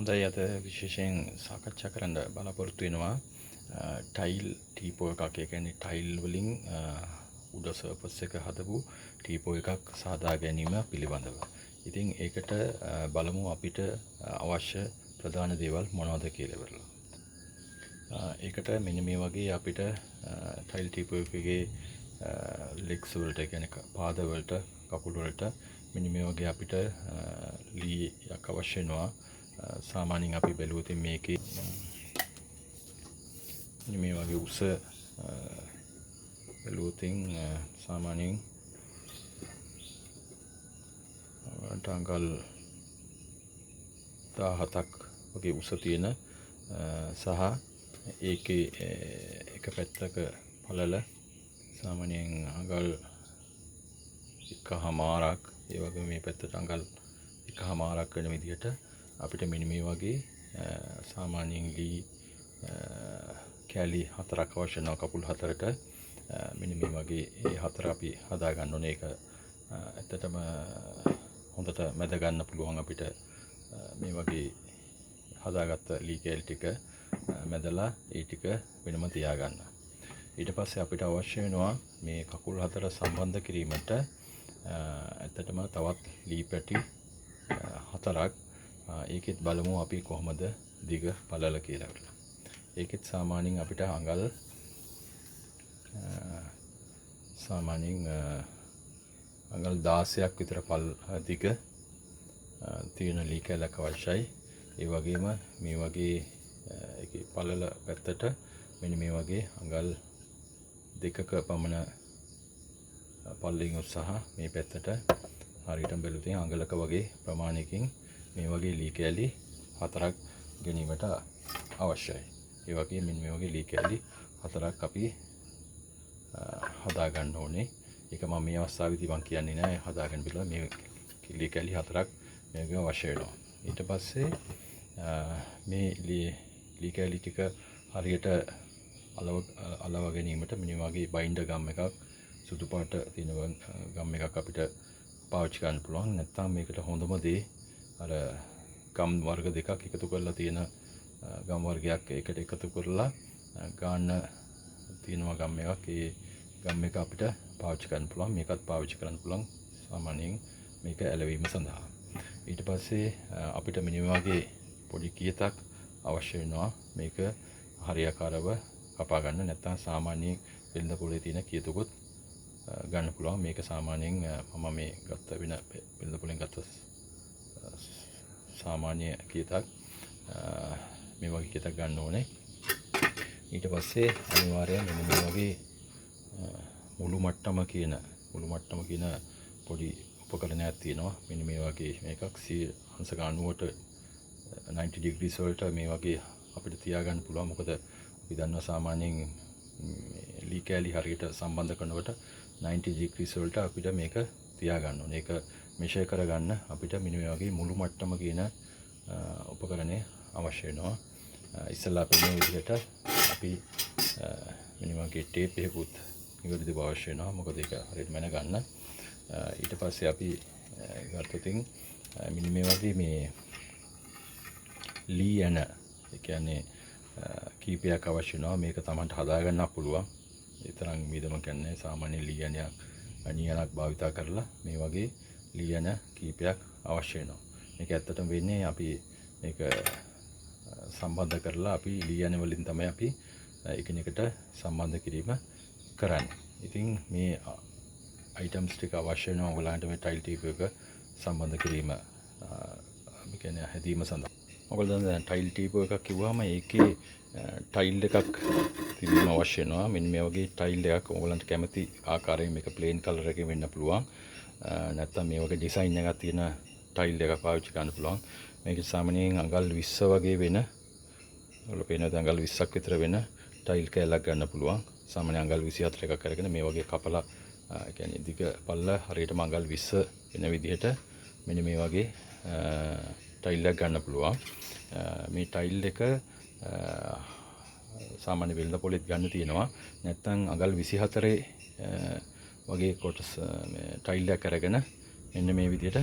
හොඳයි අද විශේෂයෙන් සාකච්ඡා කරන්න බලාපොරොත්තු වෙනවා ටයිල් ටීපෝ එකක්. ඒ කියන්නේ ටයිල් වලින් උඩ සර්ෆස් එක හදපු ටීපෝ එකක් සාදා ගැනීම පිළිබඳව. ඉතින් ඒකට බලමු අපිට අවශ්‍ය ප්‍රධාන දේවල් මොනවද කියලා ඉවරලා. ඒකට මෙන්න මේ වගේ අපිට ටයිල් ටීපෝ එකේ ලෙග්ස් වලට, ඒ කියන්නේ පාද වලට, කකුල් වලට මෙන්න මේ වගේ අපිට ලී යක් අවශ්‍ය වෙනවා. සාමාන්‍යයෙන් අපි බැලුවොත් මේකේ මේ වගේ උස බැලුවොත් සාමාන්‍යයෙන් අඟල් 17ක් වගේ උස තියෙන සහ ඒකේ එක පැත්තක පළල සාමාන්‍යයෙන් අඟල් 1.5ක්, ඒ වගේම මේ පැත්තට අඟල් 1.5ක් වෙන විදිහට අපිට මෙන්න මේ වගේ සාමාන්‍යයෙන් ලී කැලි 4ක් අවශ්‍ය වෙනවා. කකුල් 4ට මෙන්න මේ වගේ ඒ 4 අපි හදා ගන්න ඕනේ. ඒක ඇත්තටම හොඳට මැද ගන්න පුළුවන් අපිට මේ වගේ හදාගත්ත ලී කැලි ටික මැදලා ඒ ටික වෙනම තියා ගන්න. ඊට පස්සේ අපිට අවශ්‍ය වෙනවා මේ කකුල් 4 සම්බන්ධ කිරීමට ඇත්තටම තවත් ලී පැටි 4ක්. ඒකෙත් බලමු අපි කොහොමද දිග පළල කියලා. ඒකෙත් සාමාන්‍යයෙන් අපිට අඟල් අඟල් 16ක් විතර දිග තියෙන ලී කැලක් අවශ්‍යයි. ඒ වගේම මේ වගේ ඒකේ පළල පැත්තට මෙන්න මේ වගේ අඟල් 2ක පමණ පල්ලෙන් සහ මේ පැත්තට හරියටම බැලුවොත් අඟලක වගේ ප්‍රමාණයකින් මේ වගේ ලී කැලි 4ක් ගැනීමට අවශ්‍යයි. ඒ වගේ මෙන්න මේ වගේ ලී කැලි 4ක් අපි හදා ගන්න ඕනේ. ඒක මම මේ අවස්ථාවේදී මම කියන්නේ නැහැ හදාගන්න බිලා මේ ලී කැලි 4ක් මේක අවශ්‍ය වෙනවා. ඊට පස්සේ මේ ලී කැලි ටික හරියට අලව ගැනීමට මෙන්න වගේ බයින්ඩර් ගම් එකක්, සුදු පාට තියෙන ගම් එකක් අපිට පාවිච්චි කරන්න පුළුවන්. නැත්නම් මේකට හොඳම දේ අර ගම් වර්ග දෙකක් එකතු කරලා තියෙන ගම් වර්ගයක් එකට එකතු කරලා ගන්න තියෙනවා ගම් එකක්. ඒ ගම් එක අපිට පාවිච්චි කරන්න පුළුවන්. මේකත් පාවිච්චි කරන්න පුළුවන් සාමාන්‍යයෙන් මේක ඇලවීම සඳහා. ඊට පස්සේ අපිට මෙන්න වගේ පොඩි කියතක් අවශ්‍ය වෙනවා. මේක හරියාකාරව කපා ගන්න. නැත්නම් සාමාන්‍යයෙන් වෙළඳ පොලේ තියෙන කියතකුත් ගන්න පුළුවන්. මේක සාමාන්‍යයෙන් මම මේ ගත්ත වෙන වෙළඳ පොලෙන් ගත්ත සාමාන්‍ය කියතක්. මේ වගේ කියතක් ගන්න ඕනේ. ඊට පස්සේ අනිවාර්යයෙන් මෙන්න මේ වගේ මුළු මට්ටම කියන පොඩි උපකරණයක් තියෙනවා. මෙන්න මේ වගේ මේකක් 90ට 90 degrees වලට මේ වගේ අපිට තියාගන්න පුළුවන්. මොකද අපි දන්නවා සාමාන්‍යයෙන් ලී කැලි හරියට සම්බන්ධ කරනකොට 90 degrees වලට අපිට මේක තියාගන්න ඕනේ. ඒක මෙෂර් කරගන්න අපිට මෙන්න මේ වගේ මුළු මට්ටම කියන උපකරණය අවශ්‍ය වෙනවා. ඉස්සෙල්ලා අපි මේ විදිහට අපි මෙන්න වගේ ටේප් එකකුත් නිවැරදිව අවශ්‍ය වෙනවා. මොකද ඒක හරියට මැන ගන්න. ඊට පස්සේ අපි ගත්තොත් මෙන්න මේ වගේ මේ ලී යන, ඒ කියන්නේ කීපයක් අවශ්‍ය වෙනවා. මේක තමන්ට හදා ගන්න පුළුවන්. ඒ තරම් මිදම කියන්නේ සාමාන්‍ය ලී යනක් භාවිතා කරලා මේ වගේ ලී යන කීපයක් අවශ්‍ය වෙනවා. මේක ඇත්තටම වෙන්නේ අපි මේක සම්බන්ධ කරලා අපි ලී යන වලින් තමයි අපි එකිනෙකට සම්බන්ධ කිරීම කරන්නේ. ඉතින් මේ අයිටම්ස් ටික අවශ්‍ය වෙනවා ඔයගලන්ට මේ ටයිල් ටීප් එක සම්බන්ධ කිරීම කියන්නේ හැදීම සඳහා. ඔයගොල්ලෝ දැන් ටයිල් ටීප් එකක් කිව්වම ඒකේ ටයිල් එකක් තිබීම අවශ්‍ය වෙනවා. මෙන්න මේ වගේ ටයිල් එකක් ඔයගලන්ට කැමති ආකාරයෙන් මේක ප්ලේන් කලර් එකකින් වෙන්න පුළුවන්. නැත්නම් මේ වගේ ඩිසයින් එකක් තියෙන ටයිල් එකක් පාවිච්චි කරන්න පුළුවන්. මේක සාමාන්‍යයෙන් අඟල් 20 වගේ වෙන ඔයගොල්ලෝ පේනවා අඟල් 20ක් විතර වෙන ටයිල් කෑල්ලක් ගන්න පුළුවන්. සාමාන්‍ය අඟල් 24 එකක් අරගෙන මේ වගේ කපලා කියන්නේ දිග පල්ල හරියටම අඟල් 20 වෙන විදිහට මෙන්න මේ වගේ ටයිල් එකක් ගන්න පුළුවන්. මේ ටයිල් එක සාමාන්‍ය වෙළඳ පොලෙත් ගන්න තියෙනවා. නැත්නම් අඟල් 24 වගේ කොටස් මේ ටයිල් එකක් අරගෙන මෙන්න මේ විදිහට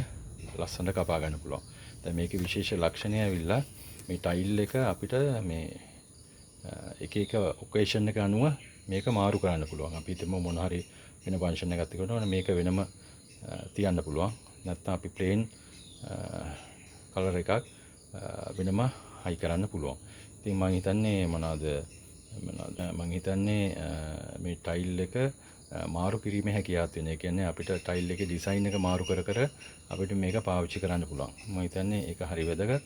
ලස්සනට කපා ගන්න පුළුවන්. දැන් මේකේ විශේෂ ලක්ෂණය ඇවිල්ලා මේ ටයිල් එක අපිට මේ එක එක ඔකේෂන් එක අනුව මේක මාරු කරන්න පුළුවන්. අපි හිතමු මොන හරි වෙන ෆන්ක්ෂන් එකක් තියනකොට මේක වෙනම තියන්න පුළුවන්. නැත්නම් අපි ප්ලේන් කලර් එකක් වෙනම හයි කරන්න පුළුවන්. ඉතින් මම හිතන්නේ මම හිතන්නේ මේ ටයිල් එක මාරු කිරීමේ හැකියාවක් තියෙන. ඒ කියන්නේ අපිට ටයිල් එකේ ඩිසයින් එක මාරු කර කර අපිට මේක පාවිච්චි කරන්න පුළුවන්. මම හිතන්නේ ඒක හරි වැදගත්.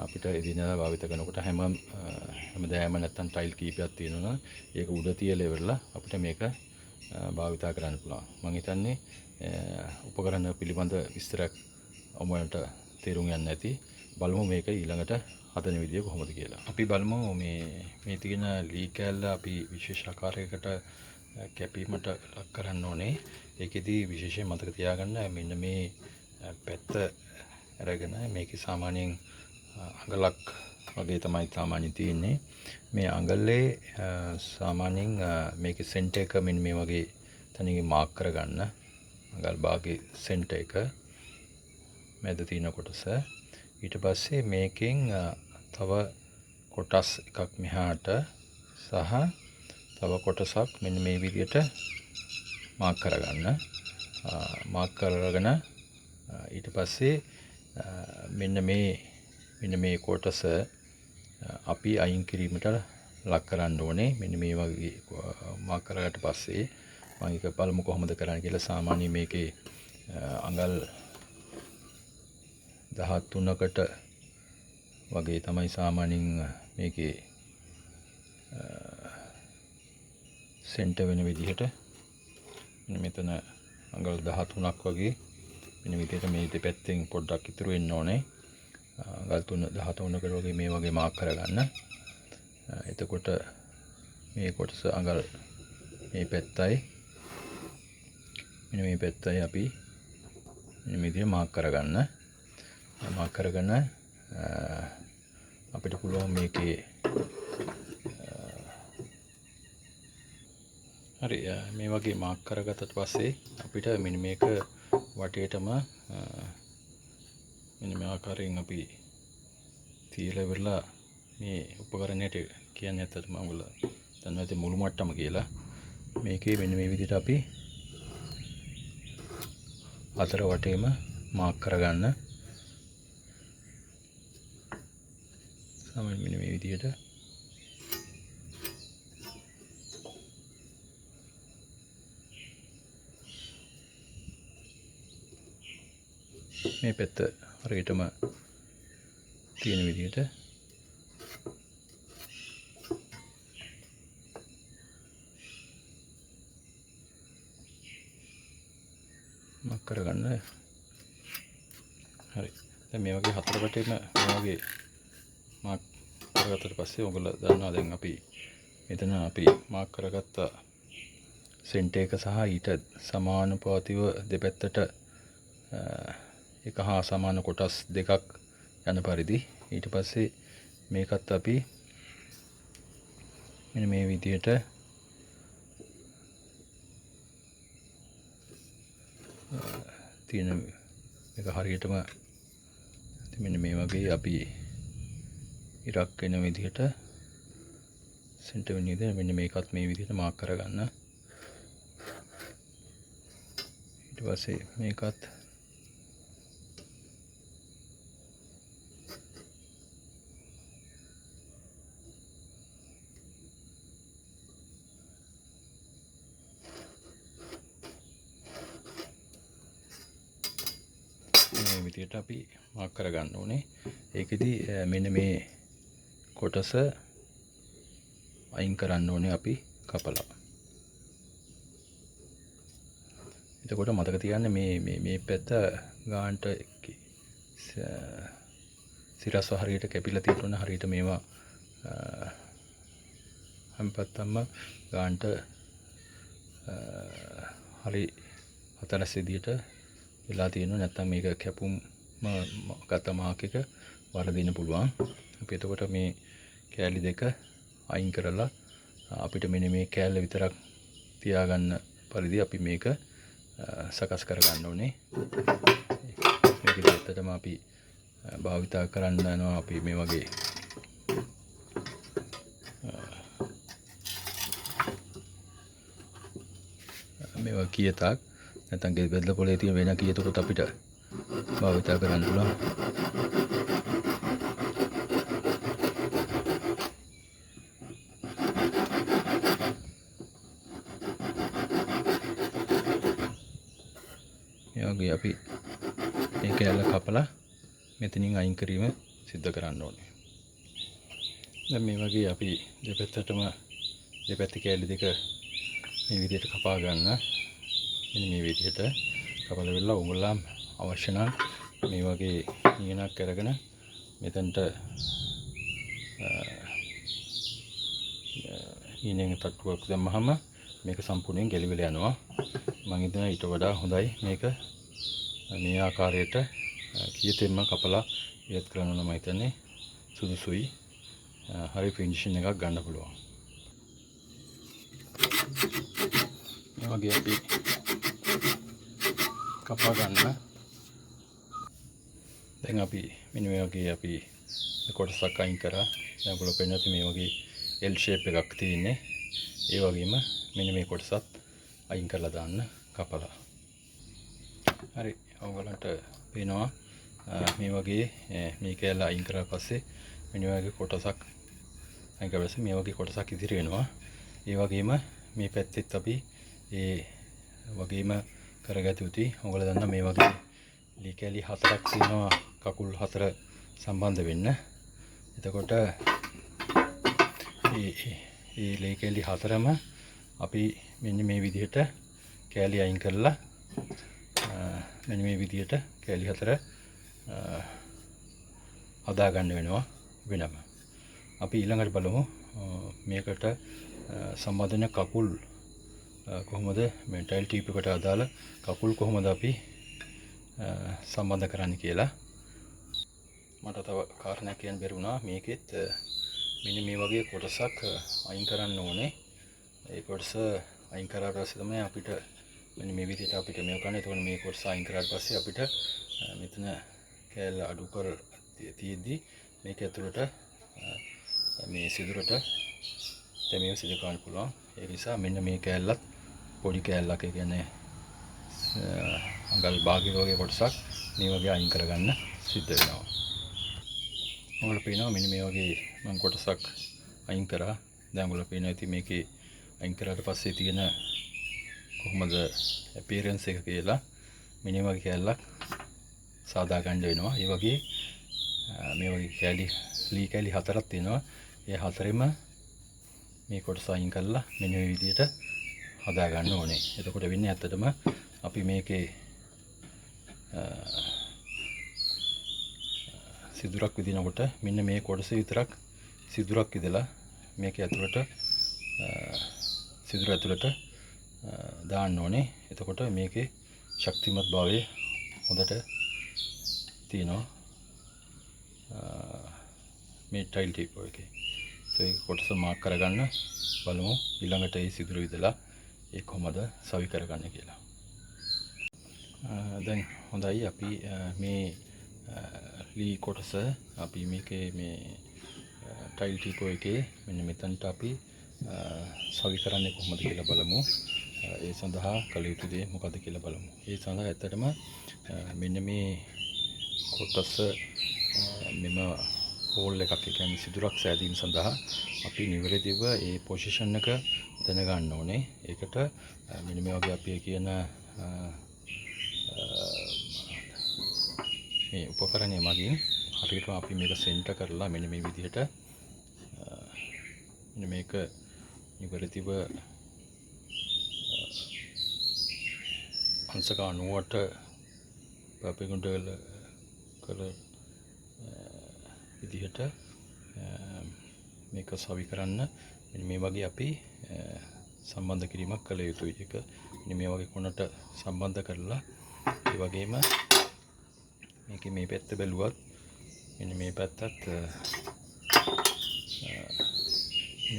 අපිට එදිනෙදා භාවිත කරනකොට හැමදාම නැත්තම් ටයිල් කීපයක් තියෙනවා. ඒක උඩ තියලා ඉවරලා අපිට මේක භාවිතා කරන්න පුළුවන්. මම හිතන්නේ උපකරණ පිළිබඳ විස්තරයක් ඔබට තේරුම් ගන්න ඇති. බලමු මේක ඊළඟට හදන විදිය කොහොමද කියලා. අපි බලමු මේ තියෙන ලී කෑල්ල අපි විශේෂ ආකාරයකට කැපීමට ලක් කරන්න ඕනේ. ඒකෙදි විශේෂයෙන් මතක තියාගන්න මෙන්න මේ පැත්ත අරගෙන මේකේ සාමාන්‍යයෙන් අඟලක් වගේ තමයි සාමාන්‍යයෙන් තියෙන්නේ. මේ අඟලේ සාමාන්‍යයෙන් මේකේ සෙන්ටර් එක මෙන්න මේ වගේ තනියෙන් මාක් කරගන්න. අඟල් භාගයේ සෙන්ටර් එක මැද තියෙන කොටස. ඊට පස්සේ මේකෙන් තව කොටස් එකක් මෙහාට සහ තව කොටසක් මෙන්න මේ විදිහට මාක් කරගන්න. මාක් කරගෙන ඊට පස්සේ මෙන්න මේ කොටස අපි අයින් කිරීමට ලක් කරන්න ඕනේ. මෙන්න මේ වගේ මාක් කරගට පස්සේ මම ඒක බලමු කොහොමද කරන්න කියලා. සාමාන්‍ය මේකේ අඟල් 13කට වගේ තමයි සාමාන්‍යයෙන් මේකේ සෙන්ටර් වෙන විදිහට. මෙතන අඟල් 13ක් වගේ මෙන්න විදිහට මේ දෙපැත්තෙන් පොඩ්ඩක් ඉතුරු වෙන්න ඕනේ. අඟල් 13කට වගේ මේ වගේ මාක් කරගන්න. එතකොට මේ කොටස අඟල් මේ පැත්තයි මෙන්න මේ පැත්තයි අපි මෙන්න මේ විදිහට මාක් කරගන්න. මාක් කරගෙන අපිට පුළුවන් මේකේ හරි මේ වගේ මාක් කරගත්තට පස්සේ අපිට මෙන්න මේක වටේටම මෙන්න මේ ආකාරයෙන් අපි තියලා ඉවරලා මේ උපකරණයට කියන්නේ ඇත්තටම ඔයගොල්ලෝ දන්නවා ඉතින් මුළු මට්ටම කියලා. මේකේ මෙන්න මේ විදිහට අපි අතර වටේම මාක් කරගන්න. සාමාන්‍යයෙන් මෙන්න මේ විදිහට මේ පැත්ත හරියටම තියෙන විදිහට මාක් කරගන්න. හරි. දැන් මේ වගේ හතර පැත්තෙම මේ වගේ මාක් කරගත්තට පස්සේ ඔයගොල්ලෝ දන්නවා දැන් අපි මෙතන අපි මාක් කරගත්ත සෙන්ටර් එක සහ ඊට සමානුපාතිව දෙපැත්තට එක හා සමාන කොටස් දෙකක් යන පරිදි ඊට පස්සේ මේකත් අපි මෙන්න මේ විදිහට තියෙන එක හරියටම මෙන්න මේ වගේ අපි ඉරක් වෙන විදිහට සෙන්ටර් වෙන විදිහට මෙන්න මේකත් මේ විදිහට මාක් කරගන්න. ඊට පස්සේ මේකත් මේ විදිහට අපි මාක් කරගන්න ඕනේ. ඒකෙදි මෙන්න මේ කොටස අයින් කරන්න ඕනේ අපි කපලා. එතකොට මතක තියාගන්න මේ පැත්ත ගානට සිරස්ව හරියට කැපිලා තියෙනවා. හරියට මේවා හැම පැත්තම ගානට හරි හතරස් විදියට වෙලා තියෙනවා. නැත්තම් මේක කැපුම් ගත මාක් එක වරදින්න පුළුවන්. අපි එතකොට මේ කෑලි දෙක අයින් කරලා අපිට මෙන්න මේ කෑල්ල විතරක් තියාගන්න පරිදි අපි මේක සකස් කරගන්න ඕනේ. මේකෙදි ඇත්තටම අපි භාවිතා කරන්න යනවා අපි මේ වගේ මේවා කියතක් නැත්නම් බෙදලා පොලේ තියෙන වෙන කියතකුත් අපිට භාවිතා කරන්න පුළුවන්. මේ වගේ අපි මේ කැල්ල කපලා මෙතනින් අයින් කිරීම සිද්ධ කරන්න ඕනේ. දැන් මේ වගේ අපි දෙපැත්තටම දෙපැත්ත කැල්ල දෙක මේ විදිහට කපා ගන්න. මෙන්න මේ විදිහට කපලා වෙලා උගලම් අවශ්‍ය නම් මේ වගේ නියනක් අරගෙන මෙතනට ඊනෙන් තට්ටුවක් දැම්මහම මේක සම්පූර්ණයෙන් ගැලවිලා යනවා. මම හිතනවා ඊට වඩා හොඳයි මේක මේ ආකාරයට කීතෙන්ම කපලා ඉවත් කරනවා නම් හිතන්නේ සුදුසුයි. හරි ෆිනිෂින් එකක් ගන්න පුළුවන්. මේ වගේ අපි කපා ගන්න. දැන් අපි මෙන්න මේ වගේ අපි කොටසක් අයින් කරා. දැන් ඔයගොල්ලෝ පෙන්නත් මේ වගේ L shape එකක් තියෙන්නේ. ඒ වගේම මෙන්න මේ කොටසත් අයින් කරලා දාන්න කපලා. හරි ඔයගොල්ලන්ට පේනවා මේ වගේ මේ කැල්ල අයින් කරලා පස්සේ මෙන්න වගේ කොටසක් අයින් කරලා පස්සේ මේ වගේ කොටසක් ඉදිරි වෙනවා. ඒ වගේම මේ පැත්තෙත් අපි ඒ වගේම කරගත යුතුයි. ඔයගොල්ලෝ දන්නා මේ වගේ ලී කැලි 4ක් තියෙනවා කකුල් 4 සම්බන්ධ වෙන්න. එතකොට මේ ලී කැලි 4ම අපි මෙන්න මේ විදිහට කැලි අයින් කරලා මෙන්න මේ විදිහට කැලි 4 හදා ගන්න වෙනවා වෙනම. අපි ඊළඟට බලමු මේකට සම්බන්ධන කකුල් කොහොමද මේ ටයිල් ටිප් එකට අදාළ කකුල් කොහොමද අපි සම්බන්ධ කරන්නේ කියලා. මට තව කාරණයක් කියන්න බැරි වුණා. මේකෙත් මෙන්න මේ වගේ කොටසක් අයින් කරන්න ඕනේ. ඒ කොටස අයින් කරලා පස්සේ තමයි අපිට මෙන්න මේ විදිහට අපිට මේක ගන්න. එතකොට මේ කොටස අයින් කරාට පස්සේ අපිට මෙතන කැල්ල අඩු කර තියෙද්දි මේක ඇතුළට මේ සිදුරට දැමීම සිදු කරන්න පුළුවන්. ඒ නිසා මෙන්න මේ කැල්ලත් පොඩි කැල්ලක්, ඒ කියන්නේ අඟල් භාගය වගේ කොටසක් මේ වගේ අයින් කරගන්න සිද්ධ වෙනවා. ඔයාලට පේනවා මෙන්න මේ වගේ මම කොටසක් අයින් කරා. දැන් ඔයාලට පේනවා ඉතින් මේකේ අයින් කරාට පස්සේ තියෙන කොහොමද අපියරන්ස් එක කියලා මෙන්න මේ වගේ කැල්ලක් සාදා ගන්න වෙනවා. ඒ වගේ මේ වගේ කැලි ලී කැලි 4ක් තියෙනවා. ඒ 4ෙම මේ කොටස අයින් කරලා මෙන්න මේ විදිහට හදා ගන්න ඕනේ. එතකොට වෙන්නේ ඇත්තටම අපි මේකේ සිදුරක් විදිනකොට මෙන්න මේ කොටස විතරක් සිදුරක් විදලා මේක ඇතුළට සිදුර ඇතුළට දාන්න ඕනේ. එතකොට මේකේ ශක්තිමත් භාවය හොඳට තියෙනවා මේ ටයිල් ටිප් එකේ. ඒ කොටස මාක් කරගන්න බලමු ඊළඟට ඒ සිදුර විදලා ඒ කොහොමද සවි කරගන්නේ කියලා. දැන් හොඳයි අපි මේ ලී කොටස අපි මේකේ මේ ටයිල් ටිප් එකේ මෙන්න මෙතනට අපි සවි කරන්නේ කොහොමද කියලා බලමු. ඒ සඳහා කළ යුතු දේ මොකද්ද කියලා බලමු. ඒ සඳහා ඇත්තටම මෙන්න මේ කොටස මෙම හෝල් එකක්, ඒ කියන්නේ සිදුරක් සෑදීම සඳහා අපි නිවැරදිව ඒ පොසිෂන් එක දැනගන්න ඕනේ. ඒකට මෙන්න මේ වගේ අපි කියන මේ උපකරණය මගින් හරියටම අපි මේක සෙන්ටර් කරලා මෙන්න මේ විදිහට මෙන්න මේක නිවැරදිව අංශක 90ට පර්පෙන්ඩිකුලර් කර විදිහට මේක සවි කරන්න මෙන්න මේ වගේ අපි සම්බන්ධ කිරීමක් කළ යුතුයි. ඒක මෙන්න මේ වගේ කොනට සම්බන්ධ කරලා ඒ වගේම මේකේ මේ පැත්ත බැලුවත් මෙන්න මේ පැත්තත්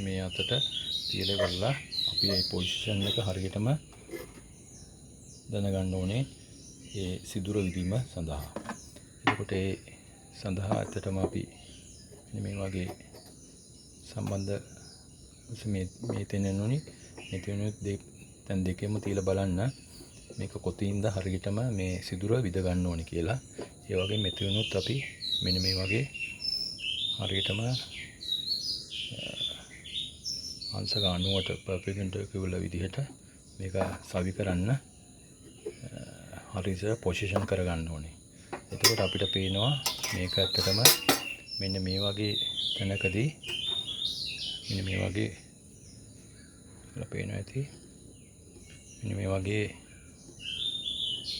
මේ අතට තියලා බලලා අපි මේ පොසිෂන් එක හරියටම දැනගන්න ඕනේ ඒ සිදුර විදීම සඳහා. එතකොට ඒ සඳහා ඇත්තටම අපි මේ වගේ සම්බන්ධ මේ තැනෙනුනි මේ තැනුත් තැන් දෙකෙම තියලා බලන්න මේක කොතින්ද හරියටම මේ සිදුර විද ගන්න ඕනේ කියලා. ඒ වගේ මෙතනුත් අපි මෙන්න මේ වගේ හරියටම අංශ 90ට perpendicular විදිහට මේක සවි කරන්න හරියට පොසිෂන් කරගන්න ඕනේ. එතකොට අපිට පේනවා මේක ඇත්තටම මෙන්න මේ වගේ තැනකදී මෙන්න මේ වගේ පේනවා ඇති. මෙන්න මේ වගේ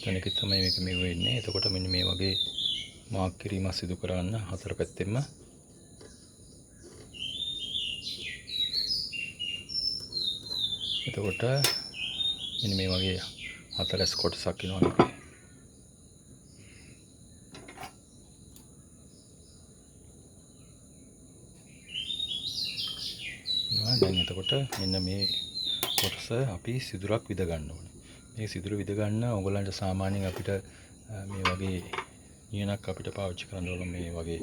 තැනක තමයි මේක මේ වෙන්නේ. එතකොට මෙන්න මේ වගේ මාක් කිරීම සිදු කරන්න හතර පැත්තෙම. එතකොට මෙන්න මේ වගේ හතරස් කොටසක් වෙනවා මේකේ. දැන් එතකොට මෙන්න මේ කොටස අපි සිදුරක් විද ගන්න ඕනේ. මේ සිදුර විද ගන්න ඕගොල්ලන්ට සාමාන්‍යයෙන් අපිට මේ වගේ නියනක් අපිට පාවිච්චි කරන්න ඕන මේ වගේ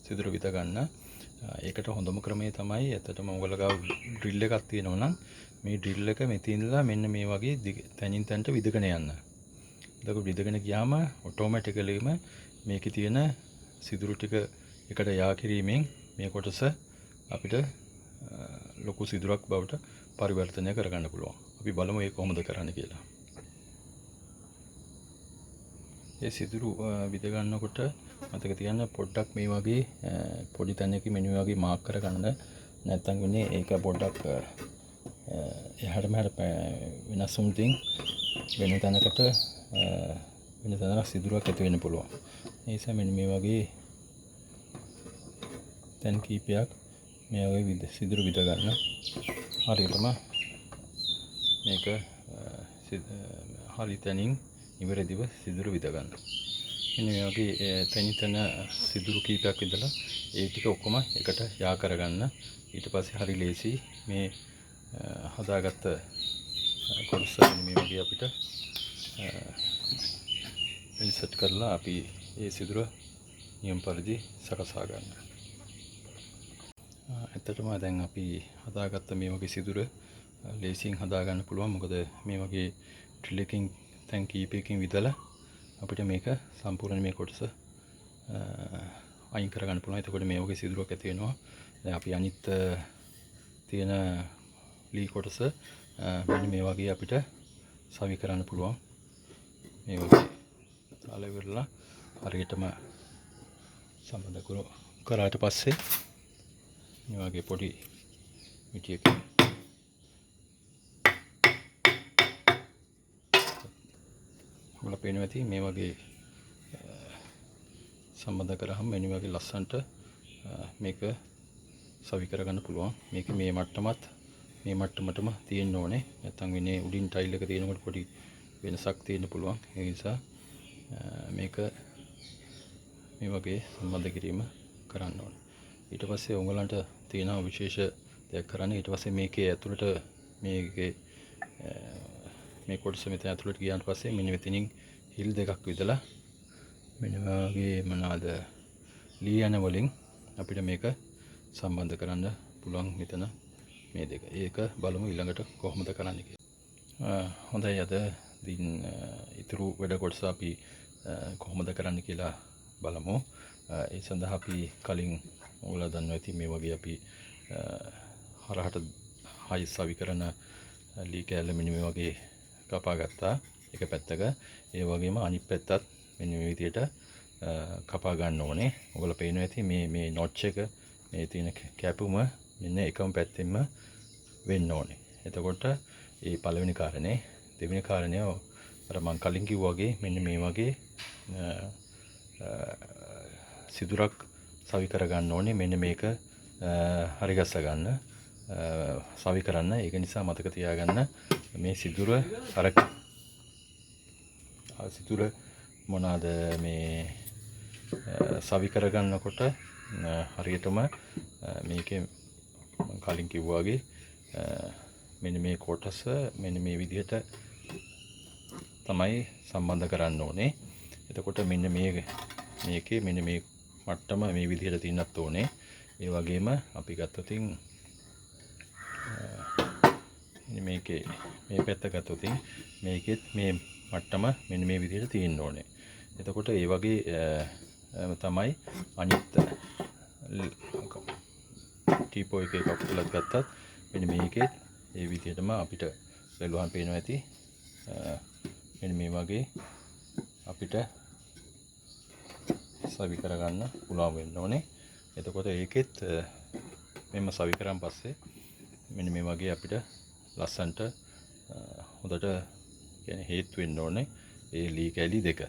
සිදුර විද ගන්න. ඒකට හොඳම ක්‍රමය තමයි ඇත්තටම ඔයගොල්ලෝ ගාව ඩ්‍රිල් එකක් තියෙනවා නම් මේ ඩ්‍රිල් එක මෙතින්ලා මෙන්න මේ වගේ තැනින් තැනට විදගෙන යන්න. එතකොට විදගෙන ගියාම ඔටෝමැටිකලිම මේකේ තියෙන සිදුරු ටික එකට යා කිරීමෙන් මේ කොටස අපිට ලොකු සිදුරක් බවට පරිවර්තනය කරගන්න පුළුවන්. අපි බලමු ඒක කොහොමද කරන්න කියලා. ඒ සිදුරු විද ගන්නකොට මතක තියන්න පොඩ්ඩක් මේ වගේ පොඩි තැනකින් මෙන්න මේ වගේ මාක් කරගන්න. නැත්නම් වෙන්නේ ඒක පොඩ්ඩක් එහාට මෙහාට වෙනස් වුණින් වෙන තැනකට වෙන තැනක සිදුරක් ඇති වෙන්න පුළුවන්. ඒ නිසා මෙන්න මේ වගේ තැන් කීපයක් මේ වගේ සිදුරු විද ගන්න. හරියටම මේක හරි තැනින් ඉවරදිව සිදුරු විද ගන්න. මෙන්න මේ වගේ තැනින් තැන සිදුරු කීපයක් විදලා ඒ ටික ඔක්කොම එකට යා කරගන්න. ඊට පස්සේ හරි ලේසි මේ හදාගත්ත කොටස මේ වගේ අපිට ඉන්සර්ට් කරලා අපි ඒ සිදුර නියම පරිදි සකසා ගන්න. ඇත්තටම දැන් අපි හදාගත්ත මේ වගේ සිදුර ලේසියෙන් හදා ගන්න පුළුවන්. මොකද මේ වගේ ඩ්‍රිල් එකකින් තැන් කීපයකින් විදලා අපිට මේක සම්පූර්ණ මේ කොටස අයින් කර ගන්න පුළුවන්. එතකොට මේ වගේ සිදුරක් ඇති වෙනවා. දැන් අපි අනිත් තියෙන ලී කොටස මෙන්න මේ වගේ අපිට සවි කරන්න පුළුවන්. මේ වගේ දාලා ඉවරලා හරියටම සම්බන්ධ කරාට පස්සේ මේ වගේ පොඩි මිටියකින් ඔයාලා පේනවා ඇති මේ වගේ සම්බන්ධ කරාම මෙන්න වගේ ලස්සන්ට මේක සවි කරගන්න පුළුවන්. මේක මේ මට්ටමත් මේ මට්ටමටම තියෙන්න ඕනේ. නැත්නම් වෙන්නේ උඩින් ටයිල් එක තියෙනකොට පොඩි වෙනසක් තියෙන්න පුළුවන්. ඒ නිසා මේක මේ වගේ සම්බන්ධ කිරීම කරන්න ඕනේ. ඊට පස්සේ උඹලන්ට තියෙන විශේෂ දෙයක් කරන්න. ඊට පස්සේ මේකේ ඇතුළට මේකේ මේ කොටස මෙතන ඇතුළට ගියාට පස්සේ මෙන්න මෙතනින් හිල් දෙකක් විදලා මෙන්න වගේ මොනවාද ලියන වලින් අපිට මේක සම්බන්ධ කරන්න පුළුවන් මෙතන මේ දෙක. ඒක බලමු ඊළඟට කොහොමද කරන්නේ කියලා. හොඳයි අද දින් ඊතුරු වැඩ කොටස අපි කොහොමද කරන්න කියලා බලමු. ඒ සඳහා අපි කලින් ඔයාලා දන්නවා ඇති මේ වගේ අපි හරහට හයි සවි කරන ලී කෑල්ල මෙන්න මේ වගේ කපා ගත්තා එක පැත්තක. ඒ වගේම අනිත් පැත්තත් මෙන්න මේ විදිහට කපා ගන්න ඕනේ. ඔයාලා පේනවා ඇති මේ නොච් එක මේ තියෙන කැපුම මෙන්න එකම පැත්තෙන්ම වෙන්න ඕනේ. එතකොට ඒ පළවෙනි කාරණේ. දෙවෙනි කාරණේ අර මම කලින් කිව්වා වගේ මෙන්න මේ වගේ සිදුරක් සවි කරගන්න ඕනේ. මෙන්න මේක හරි ගස්ස ගන්න සවි කරන්න. ඒක නිසා මතක තියාගන්න මේ සිදුර සිදුර මොනවාද මේ සවි කරගන්නකොට හරියටම මේකේ කලින් කිව්වා වගේ මෙන්න මේ කොටස මෙන්න මේ විදිහට තමයි සම්බන්ධ කරන්න ඕනේ. එතකොට මෙන්න මේකේ මෙන්න මේ මට්ටම මේ විදිහට තියෙන්නත් ඕනේ. ඒ වගේම අපි ගත්තොතින් මේකේ මේ පැත්ත ගත්තොතින් මේකෙත් මේ මට්ටම මෙන්න මේ විදිහට තියෙන්න ඕනේ. එතකොට ඒ වගේ තමයි අනිත් ටීපෝ එකේ කකුලක් ගත්තත් මෙන්න මේකෙත් ඒ විදිහටම අපිට බැලුවහම පේනවා ඇති මෙන්න මේ වගේ අපිට සවි කරගන්න පුළුවන් වෙන්න ඕනේ. එතකොට ඒකෙත් මෙන්න සවි කරන් පස්සේ මෙන්න මේ වගේ අපිට ලස්සන්ට හොඳට කියන්නේ හේතු වෙන්න ඕනේ ඒ ලී කැලි දෙක.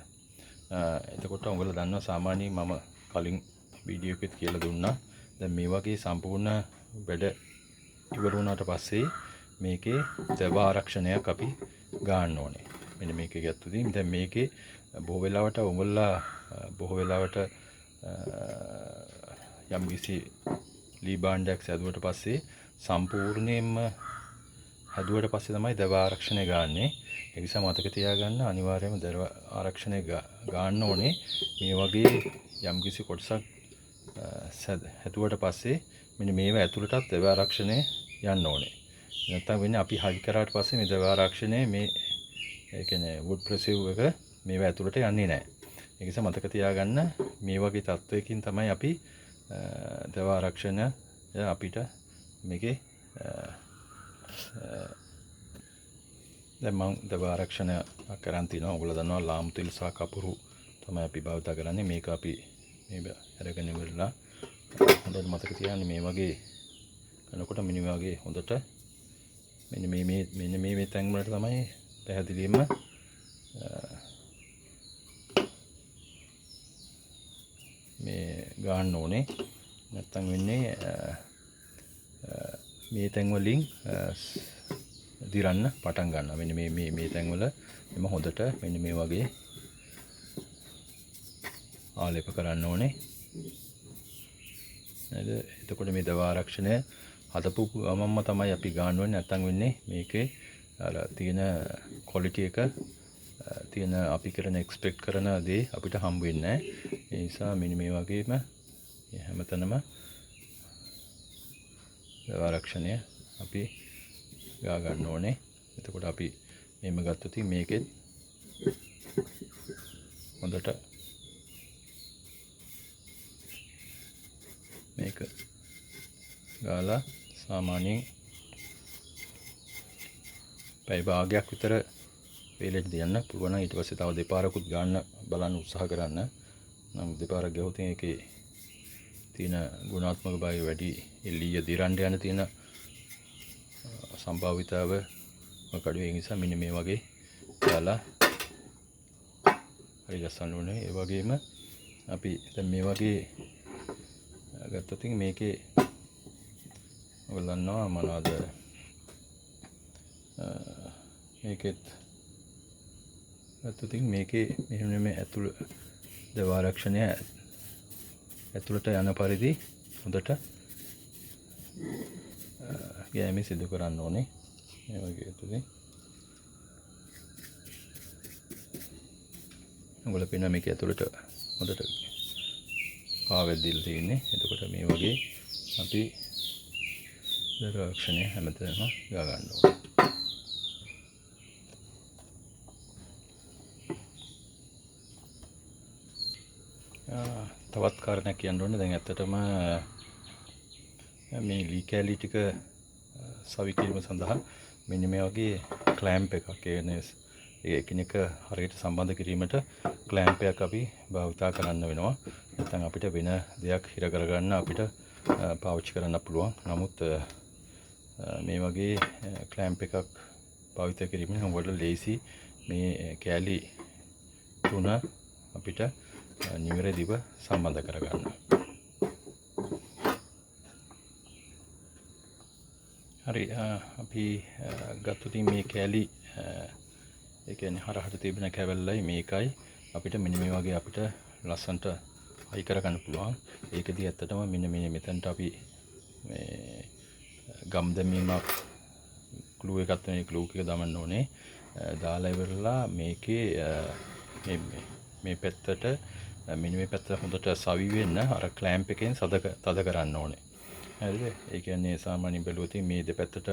එතකොට උඹලා දන්නවා සාමාන්‍යයෙන් මම කලින් වීඩියෝ එකෙත් කියලා දුන්නා. දැන් මේ වගේ සම්පූර්ණ වැඩ ඉවර වුණාට පස්සේ මේකේ දව ආරක්ෂණයක් අපි ගන්න ඕනේ. මෙන්න මේකේ ගැත්තුදී දැන් මේකේ බොහෝ වෙලාවට උඹලා බොහෝ වෙලාවට යම් කිසි ලී භාණ්ඩයක් හැදුවට පස්සේ සම්පූර්ණයෙන්ම හැදුවට පස්සේ තමයි දව ආරක්ෂණය ගන්නෙ. ඒ නිසා මතක තියාගන්න අනිවාර්යයෙන්ම දව ආරක්ෂණය ගන්න ඕනේ. මේ වගේ යම් කිසි කොටසක් හැදුවට පස්සේ මෙන්න මේව ඇතුළටත් දව ආරක්ෂණය යන්න ඕනේ. නැත්නම් වෙන්නේ අපි හයි කරාට පස්සේ මේ දව ආරක්ෂණය මේ ඒ කියන්නේ wood pressive එක මේව ඇතුළට යන්නේ නැහැ. ඒ නිසා මතක තියාගන්න මේ වගේ තත්වයකින් තමයි අපි දව ආරක්ෂණය අපිට මේකේ දැන් මම දව ආරක්ෂණය කරන් තිනවා. ඔයගොල්ලෝ දන්නවා ලාම් තෙල් සහ කපුරු තමයි අපි භාවිත කරන්නේ. මේක අපි මේ අරගෙන ඉවරලා හොඳට මතක තියාගන්න මේ වගේ කරනකොට මෙන්න මේ වගේ හොඳට මෙන්න මේ තැන් වලට තමයි පැහැදිලිවම මේ ගන්න ඕනේ. නැත්තම් වෙන්නේ මේ තැන් වලින් දිරන්න පටන් ගන්නවා. මෙන්න මේ තැන් වල එම හොඳට මෙන්න මේ වගේ ආලේප කරන්න ඕනේ. නේද? එතකොට මේ දව ආරක්ෂණය හදපු ගමම්ම තමයි අපි ගන්න ඕනේ. නැත්තම් වෙන්නේ මේකේ අර තියෙන ක්වොලිටි එක තියෙන අපි කරන එක්ස්පෙක්ට් කරන දේ අපිට හම්බ වෙන්නේ නැහැ. ඒ නිසා මෙන්න මේ වගේම හැමතැනම දව ආරක්ෂණය අපි ගා ගන්න ඕනේ. එතකොට අපි මෙහෙම ගත්තොත් මේකෙත් හොඳට මේක ගාලා සාමාන්‍යයෙන් පැය භාගයක් විතර වේලෙට තියන්න පුළුවන්. ඊට පස්සේ තව දෙපාරකුත් ගන්න බලන්න උත්සාහ කරන්න. නම් දෙපාරක් ගහුවොත් ඒකේ තියෙන ගුණාත්මක භාගය වැඩි, එළිය දිරන්න යන තියෙන සම්භාවිතාව මොකද ඒ නිසා මෙන්න මේ වගේ දාලා හරි ගස්සන්න ඕනේ. ඒ වගේම අපි දැන් මේ වගේ ගත්තොත් මේකේ ඔයගොල්ලෝ දන්නවා මොනවද මේකෙත් ගත්තොත් මේකේ මෙහෙම මේ ඇතුළ දව ආරක්ෂණය ඇතුළට යන පරිදි හොඳට ගෑමේ සිදු කරන්න ඕනේ. මේ වගේ ඇතුලේ ඔයගොල්ලෝ පේන මේක ඇතුළට හොඳට ආවෙද්දිලා තියෙන්නේ. එතකොට මේ වගේ අපි දව ආරක්ෂණය හැමතැනම ගා ගන්න ඕනේ. තවත් කාරණයක් කියන්න ඕනේ. දැන් ඇත්තටම මේ ලී කැලි ටික සවි කිරීම සඳහා මෙන්න මේ වගේ ක්ලෑම්ප් එකක් කියන්නේ එකිනෙක හරියට සම්බන්ධ කිරීමට ක්ලෑම්ප් එකක් අපි භාවිත කරන්න වෙනවා. නැත්නම් අපිට වෙන දෙයක් හිර කරගන්න අපිට පාවිච්චි කරන්න පුළුවන්. නමුත් මේ වගේ ක්ලෑම්ප් එකක් භාවිත කිරීමෙන් ඔයගොල්ලෝ ලේසි මේ කැලි තුන අපිට නිවැරදිව සම්බන්ධ කරගන්න. හරි අපි ගත්තොත් මේ කැලි ඒ කියන්නේ හරහට තිබෙන කැවල්ලයි මේකයි අපිට මෙන්න මේ වගේ අපිට ලස්සන්ට හයි කරගන්න පුළුවන්. ඒකදී ඇත්තටම මෙන්න මෙතනට අපි මේ ගම් දැමීමක් ක්ලූ එකක් තමයි ක්ලූ එක දාන්න ඕනේ. දාලා ඉවරලා මේකේ මේ මේ පැත්තට මෙන්න මේ පැත්ත හොඳට සවි වෙන්න අර ක්ලෑම්ප් එකෙන් තද කරන්න ඕනේ. හරිද? ඒ කියන්නේ සාමාන්‍යයෙන් බැලුවොත් මේ දෙපැත්තට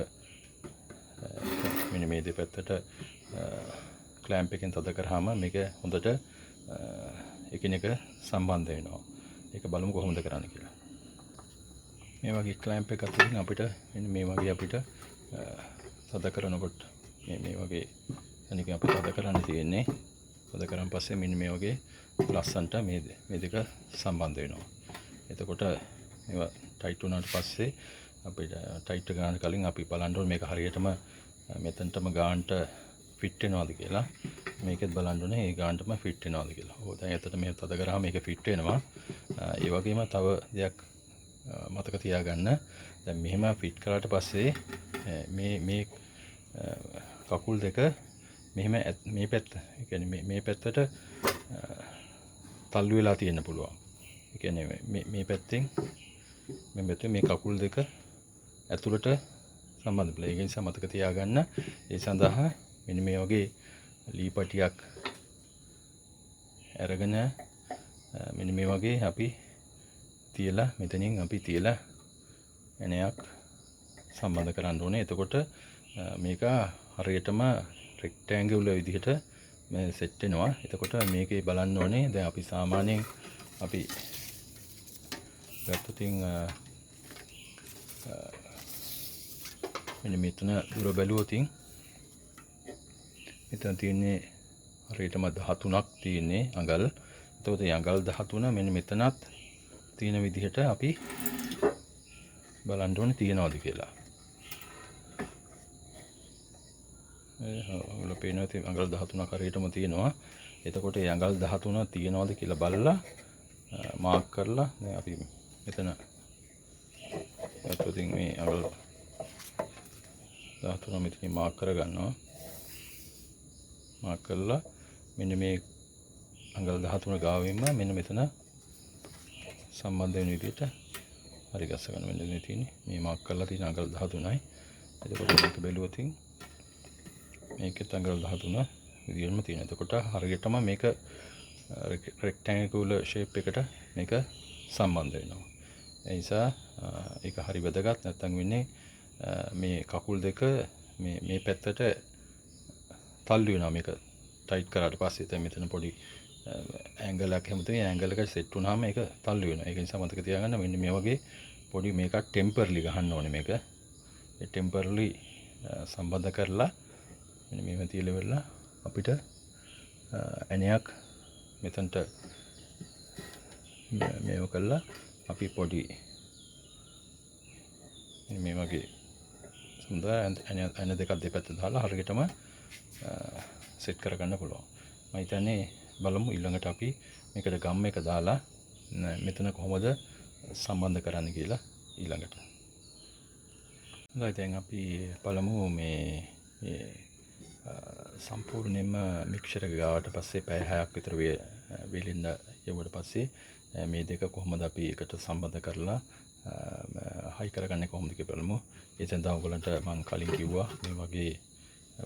මෙන්න මේ දෙපැත්තට ක්ලෑම්ප් එකෙන් තද කරාම මේක හොඳට එකිනෙක සම්බන්ධ වෙනවා. ඒක බලමු කොහොමද කරන්න කියලා. මේ වගේ ක්ලෑම්ප් එකක් අතින් අපිට මෙන්න මේ වගේ අපිට තද කරනකොට මේ වගේ අනික අපිට තද කරන්න තියෙන්නේ. තද කරන් පස්සේ මෙන්න මේ වගේ ලස්සන්ට මේ දෙක සම්බන්ධ වෙනවා. එතකොට මේවා ටයිට් වුණාට පස්සේ අපිට ටයිට් ගන්න කලින් අපි බලන්න ඕනේ මේක හරියටම මෙතනටම ගානට ෆිට වෙනවද කියලා. මේකෙත් බලන්න ඕනේ ඒ ගානටම ෆිට වෙනවද කියලා. ඕක දැන් ඇත්තට මේ තද කරාම මේක ෆිට වෙනවා. ඒ වගේම තව දෙයක් මතක තියාගන්න. දැන් මෙහෙම ෆිට කරාට පස්සේ මේ කකුල් දෙක මෙහෙම මේ පැත්ත, ඒ කියන්නේ මේ පැත්තට තල්ලු වෙලා තියෙන්න පුළුවන්. ඒ කියන්නේ මේ පැත්තෙන් මේ කකුල් දෙක ඇතුළට සම්බන්ධ වෙලා. ඒ නිසා මතක තියාගන්න. ඒ සඳහා මෙන්න මේ වගේ ලී පටියක් අරගෙන මෙන්න මේ වගේ අපි තියලා මෙතනින් අපි තියලා එනයක් සම්බන්ධ කරන්න ඕනේ. එතකොට මේක හරියටම රෙක්ටැන්ගියුලර් විදිහට මේ සෙට් වෙනවා. එතකොට මේකේ බලන්න ඕනේ දැන් අපි සාමාන්‍යයෙන් අපි ගත්තොතින් මෙන්න මෙතන දුර බැලුවොතින් මෙතන තියෙන්නේ හරියටම 13ක් තියෙන්නේ අඟල්. එතකොට මේ අඟල් 13 මෙන්න මෙතනත් තියෙන විදිහට අපි බලන්න ඕනේ තියනවාද කියලා. ඔයාලා පේනවා ඉතින් අඟල් 13ක් හරියටම තියෙනවා. එතකොට මේ අඟල් 13 තියනවාද කියලා බලලා මාක් කරලා දැන් අපි මෙතන එතකොට මේ අඟල් 13 මෙතන මාක් කරගන්නවා. මාක් කරලා මෙන්න මේ අඟල් 13 ගාවින්ම මෙන්න මෙතන සම්බන්ධ වෙන විදිහට හරි ගස්ස ගන්න. මෙන්න මේ තියෙන්නේ මේ මාක් කරලා තියෙන අඟල් 13යි. එතකොට මේක බැලුවොත් මේකෙත් අඟල් 13 විදිහටම තියෙනවා. එතකොට හරියටම මේක රෙක්ටැන්ගියුලර් ෂේප් එකට මේක සම්බන්ධ වෙනවා. ඒ නිසා ඒක හරි වැදගත්. නැත්නම් වෙන්නේ මේ කකුල් දෙක මේ පැත්තට තල්ලු වෙනවා. මේක ටයිට් කරාට පස්සේ දැන් මෙතන පොඩි ඇන්ගල් එකක් හැමතෙම ඇන්ගල් එකට සෙට් වුණාම ඒක තල්ලු වෙනවා. ඒක නිසා මතක තියාගන්න මෙන්න මේ වගේ පොඩි මේකක් ටෙම්පරලි ගහන්න ඕනේ මේක. ඒ ටෙම්පරලි සම්බන්ධ කරලා මෙන්න මේව තියලා වෙලා අපිට ඇණයක් මෙතනට මේව කළා අපි පොඩි මේ වගේ සුන්දර ඇණ දෙකක් දෙපැත්ත දාලා හරියටම සෙට් කරගන්න පුළුවන්. මම හිතන්නේ බලමු ඊළඟට අපි මේකට ගම් එක දාලා මෙතන කොහොමද සම්බන්ධ කරන්න කියලා ඊළඟට. හොඳයි දැන් අපි බලමු මේ සම්පූර්ණයෙන්ම මික්සර් එක ගාවට පස්සේ පැය 6ක් විතර වෙලින්න යවුවට පස්සේ මේ දෙක කොහොමද අපි එකට සම්බන්ධ කරලා හයි කරගන්නේ කොහොමද කියලා බලමු. ඒ සඳහා ඔයගලන්ට මම කලින් කිව්වා මේ වගේ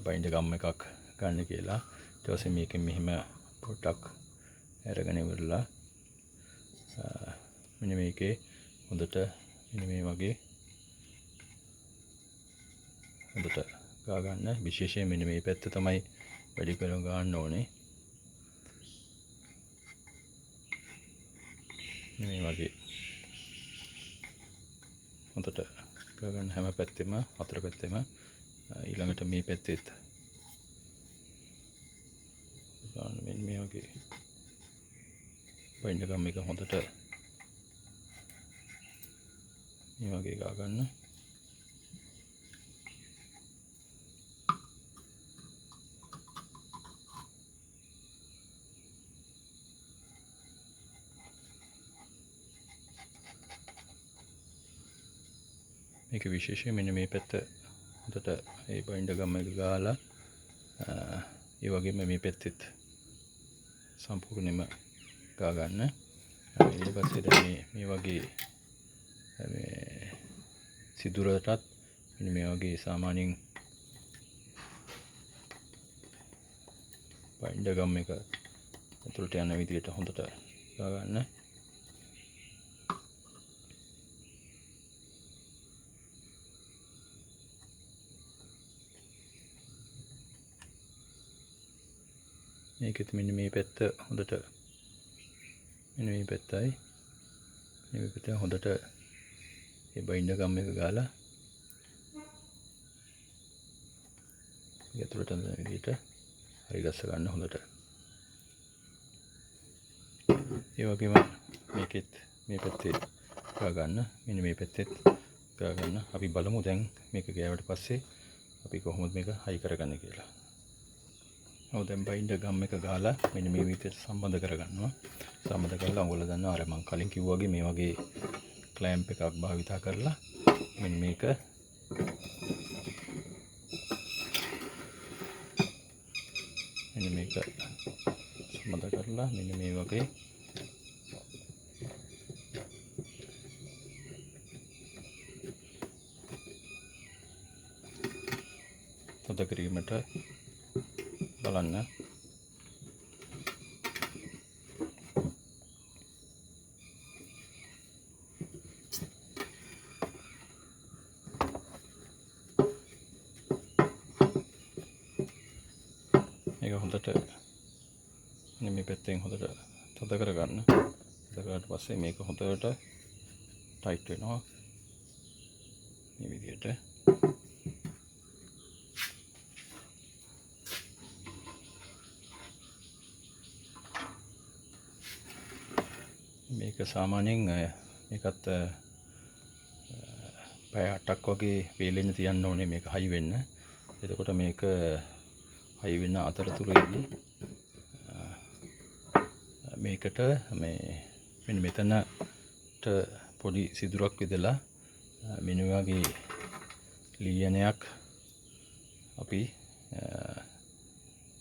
බයින්ඩර් ගම් එකක් ගන්න කියලා. ඊට පස්සේ මේකෙන් මෙහෙම පොඩ්ඩක් අරගෙන ඉවරලා මෙන්න මේකේ හොඳට මෙන්න මේ වගේ හොඳට ගා ගන්න. විශේෂයෙන් මෙන්න මේ පැත්ත තමයි වැඩි කරලා ගන්න ඕනේ. මේ වගේ හොඳට ගා ගන්න හැම පැත්තෙම හතර පැත්තෙම. ඊළඟට මේ පැත්තෙත් ගන්න මෙන්න මේ වගේ බයින්ඩර් ගම් එක හොඳට මේ වගේ ගා ගන්න. මේක විශේෂයෙන් මෙන්න මේ පැත්ත හොඳට ඒ බයින්ඩර් ගම් එක ගාලා ඒ වගේම මේ පැත්තෙත් සම්පූර්ණයෙන්ම ගා ගන්න. ඊට පස්සේ දැන් මේ වගේ මේ සිදුරටත් මෙන්න මේ වගේ සාමාන්‍යයෙන් බයින්ඩර් ගම් එක ඇතුළට යන විදියට හොඳට ගාගන්න. මේකෙත් මෙන්න මේ පැත්ත හොඳට මෙන්න මේ පැත්තයි මේ පැත්ත හොඳට මේ බයින්ඩර් ගම් එක ගාලා ඇතුළට යන විදියට හරි ගස්ස ගන්න හොඳට. ඒ වගේම මේකෙත් මේ පැත්තේ ගාගන්න මෙන්න මේ පැත්තෙත් ගාගන්න. අපි බලමු දැන් මේක ගෑවට පස්සේ අපි කොහොමද මේක හයි කරගන්නේ කියලා. ඔව් දැන් බයින්ඩර් ගම් එක ගාලා මෙන්න මේ විදිහට සම්බන්ධ කරගන්නවා. සම්බන්ධ කරලා ඔයගොල්ලෝ දන්නවා අර මම කලින් කිව්වා වගේ මේ වගේ ක්ලෑම්ප් එකක් භාවිතා කරලා මෙන්න මේක සම්බන්ධ කරලා මෙන්න මේ වගේ තද කිරීමට බලන්න. මේක හොඳට මේ පැත්තෙන් හොඳට තද කරගන්න. තද කරාට පස්සේ මේක හොඳට ටයිට් වෙනවා මේ විදිහට. මේක සාමාන්‍යයෙන් මේකත් පැය 8ක් වගේ වේලෙන්න තියන්න ඕනේ මේක හයි වෙන්න. එතකොට මේක හයි වෙන අතරතුරේදී මේකට මෙන්න මෙතනට පොඩි සිදුරක් විදලා මෙන්න වගේ ලියනයක් අපි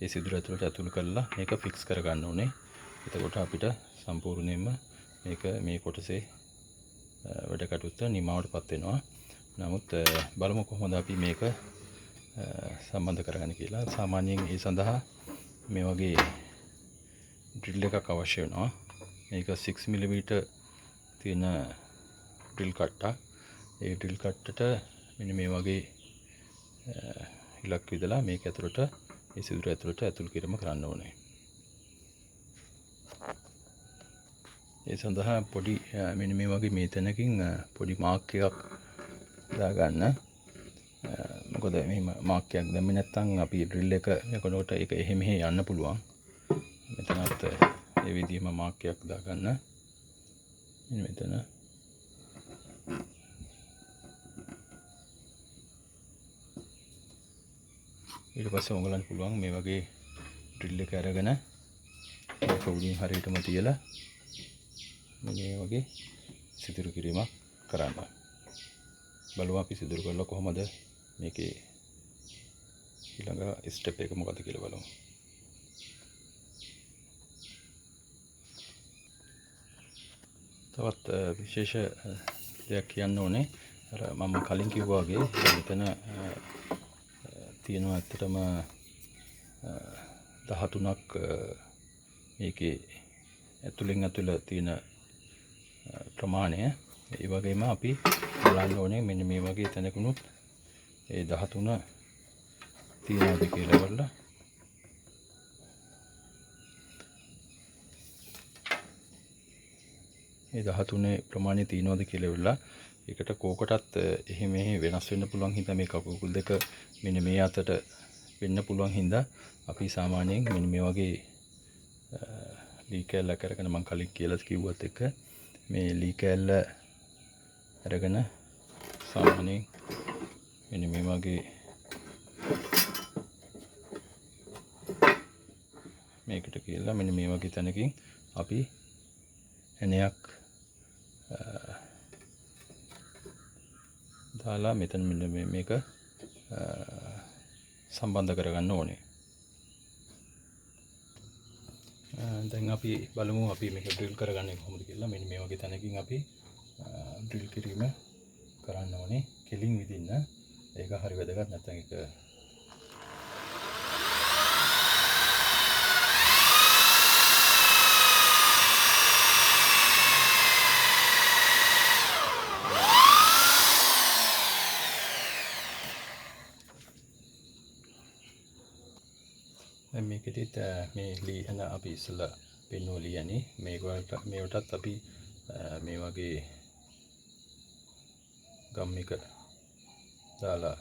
ඒ සිදුර ඇතුළට ඇතුළු කරලා මේක ෆික්ස් කරගන්න ඕනේ. එතකොට අපිට සම්පූර්ණයෙන්ම මේක මේ කොටසේ වැඩ කටයුත්ත නිමාවටපත් වෙනවා. නමුත් බලමු කොහොමද අපි මේක සම්බන්ධ කරගන්නේ කියලා. සාමාන්‍යයෙන් ඒ සඳහා මේ වගේ ඩ්‍රිල් එකක් අවශ්‍ය වෙනවා. මේක 6 mm තියෙන ඩ්‍රිල් කට්ටක්. ඒ ඩ්‍රිල් කට්ටට මෙන්න මේ වගේ ඉලක්ක විදලා මේක ඇතුළට මේ සිදුර ඇතුළට ඇතුල් කිරීම කරන්න ඕනේ. ඒ සඳහා පොඩි මෙන්න මේ වගේ මේ තැනකින් පොඩි මාක් එකක් දාගන්න. මොකද මේ මාක් එකක් දැම්මේ නැත්නම් අපි ඩ්‍රිල් එක යනකොට ඒක එහෙ මෙහෙ යන්න පුළුවන්. මෙතනත් ඒ විදිහම මාක් එකක් දාගන්න. මෙන්න මෙතන. ඊට පස්සේ ඔයගලන්ට පුළුවන් මේ වගේ ඩ්‍රිල් එක අරගෙන ඒක උඩින් හරියටම තියලා මේ වගේ සිදුරු කිරීමක් කරන්න. බලමු අපි සිදුරු කරලා කොහොමද මේකේ ඊළඟ ස්ටෙප් එක මොකක්ද කියලා බලමු. තවත් විශේෂ දෙයක් කියන්න ඕනේ. අර මම කලින් කිව්වා වගේ මෙතන තියෙනවා ඇත්තටම 13ක් මේකේ ඇතුලෙන් ඇතුළ තියෙන ප්‍රමාණය. ඒ වගේම අපි බලන්න ඕනේ මෙන්න මේ වගේ තැනකුණුත් ඒ 13 තියෙනවද කියලා බලලා මේ 13 ප්‍රමාණය තියෙනවද කියලා බලලා ඒකට කෝකටත් එහෙ මෙහෙ වෙනස් වෙන්න පුළුවන් හින්දා මේ කකුල් දෙක මෙන්න මේ අතට වෙන්න පුළුවන් හින්දා අපි සාමාන්‍යයෙන් මෙන්න මේ වගේ ලී කෑල්ල කරගෙන මම කලින් කියලා කිව්වත් එක මේ ලී කෑල්ල අරගෙන සාමාන්‍යයෙන් මෙන්න මේ වගේ මේකට කියලා මෙන්න මේ වගේ තැනකින් අපි එනයක් දාලා මෙතන මෙන්න මේක සම්බන්ධ කරගන්න ඕනේ. දැන් අපි බලමු අපි මේක ඩ්‍රිල් කරගන්නේ කොහොමද කියලා. මෙන්න මේ වගේ තැනකින් අපි ඩ්‍රිල් කිරීම කරන්න ඕනේ. කෙලින් විදින්න. ඒක හරි වැදගත්. නැත්නම් ඒක මේකෙදිත් මේ ලියන අපි ඉස්සලා පෙන්වුව ලියන්නේ මේකටත් අපි මේ වගේ ගම් එක දාලා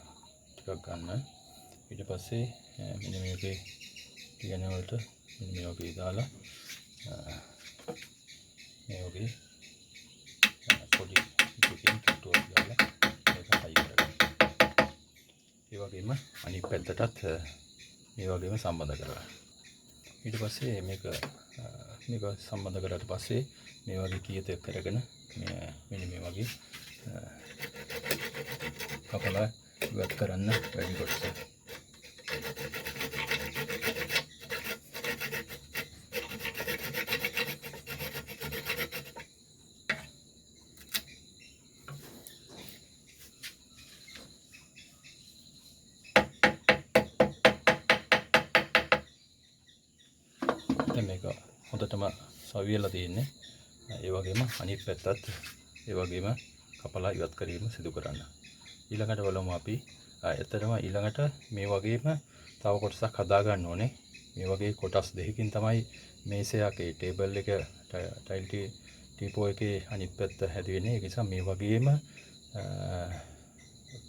ටිකක් ගන්න. ඊට පස්සේ මෙන්න මේකේ ලියන වලට මෙන්න මේ වගේ දාලා මේ වගේ පොඩි ටිකකින් කටුවක් දාලා මේක හයි කරගන්න. ඒ වගේම අනිත් පැත්තටත් මේ වගේම සම්බන්ධ කරගන්න. ඊට පස්සේ මේක සම්බන්ධ කරලා පස්සේ මේ වගේ කීයතක් කරගෙන මෙන්න මේ වගේ කපලා ඉවත් කරන්න වැඩි කොටස. මේක හොඳටම සවියලා තියෙන්නේ. ඒ වගේම අනිත් පැත්තත් ඒ වගේම කපලා ඉවත් කිරීම සිදු කරන්න. ඊළඟට බලමු අපි ඇත්තටම ඊළඟට මේ වගේම තව කොටසක් හදා ගන්න ඕනේ. මේ වගේ කොටස් දෙකකින් තමයි මේසයකේ ටේබල් එක ටයිල් ටීපෝ එකේ අනිත් පැත්ත හැදි වෙන්නේ. ඒ නිසා මේ වගේම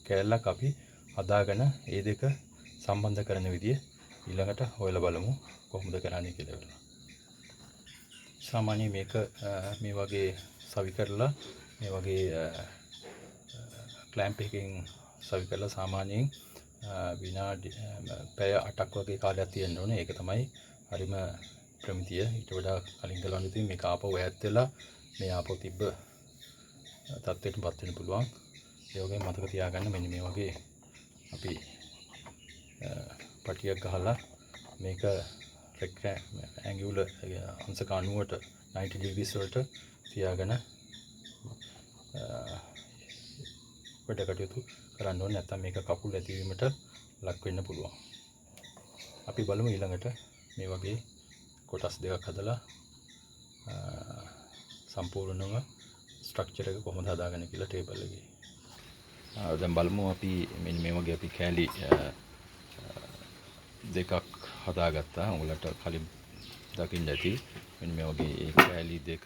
කෑල්ලක් අපි හදාගෙන ඒ දෙක සම්බන්ධ කරන විදිය ඊළඟට හොයලා බලමු කොහොමද කරන්නේ කියලා. සාමාන්‍ය මේක මේ වගේ සවි කරලා මේ වගේ ක්ලෑම්ප් එකකින් සවි කරලා සාමාන්‍යයෙන් විනාඩි පැය 8ක් වගේ කාලයක් තියෙන්න ඕනේ. ඒක තමයි හරිම ප්‍රමිතිය. ඊට වඩා කලින් කළා ඉතින් මේක ආපහු ඈත් වෙලා මේ ආපහු තිබ්බ තත්ත්වයටපත් වෙන්න පුළුවන්. ඒ වගේම මතක තියාගන්න මෙන්න මේ වගේ අපි පටියක් ගහලා මේක ඇංගියුලර් අංශක 90ට 90 degrees වලට තියාගෙන වැඩ කටයුතු කරන්න ඕනේ. නැත්නම් මේක කකුල් ඇතිවීමට ලක් වෙන්න පුළුවන්. අපි බලමු ඊළඟට මේ වගේ කොටස් දෙකක් හදලා සම්පූර්ණව ස්ට්‍රක්චර් එක කොහොමද හදාගන්නේ කියලා ටේබල් එකේ. දැන් බලමු අපි මෙන්න මේ වගේ අපි කෑලි දෙකක් හදාගත්තා. උඹලට කලින් දකින්න ඇති. මෙන්න මේ වගේ ඒ කෑලි දෙක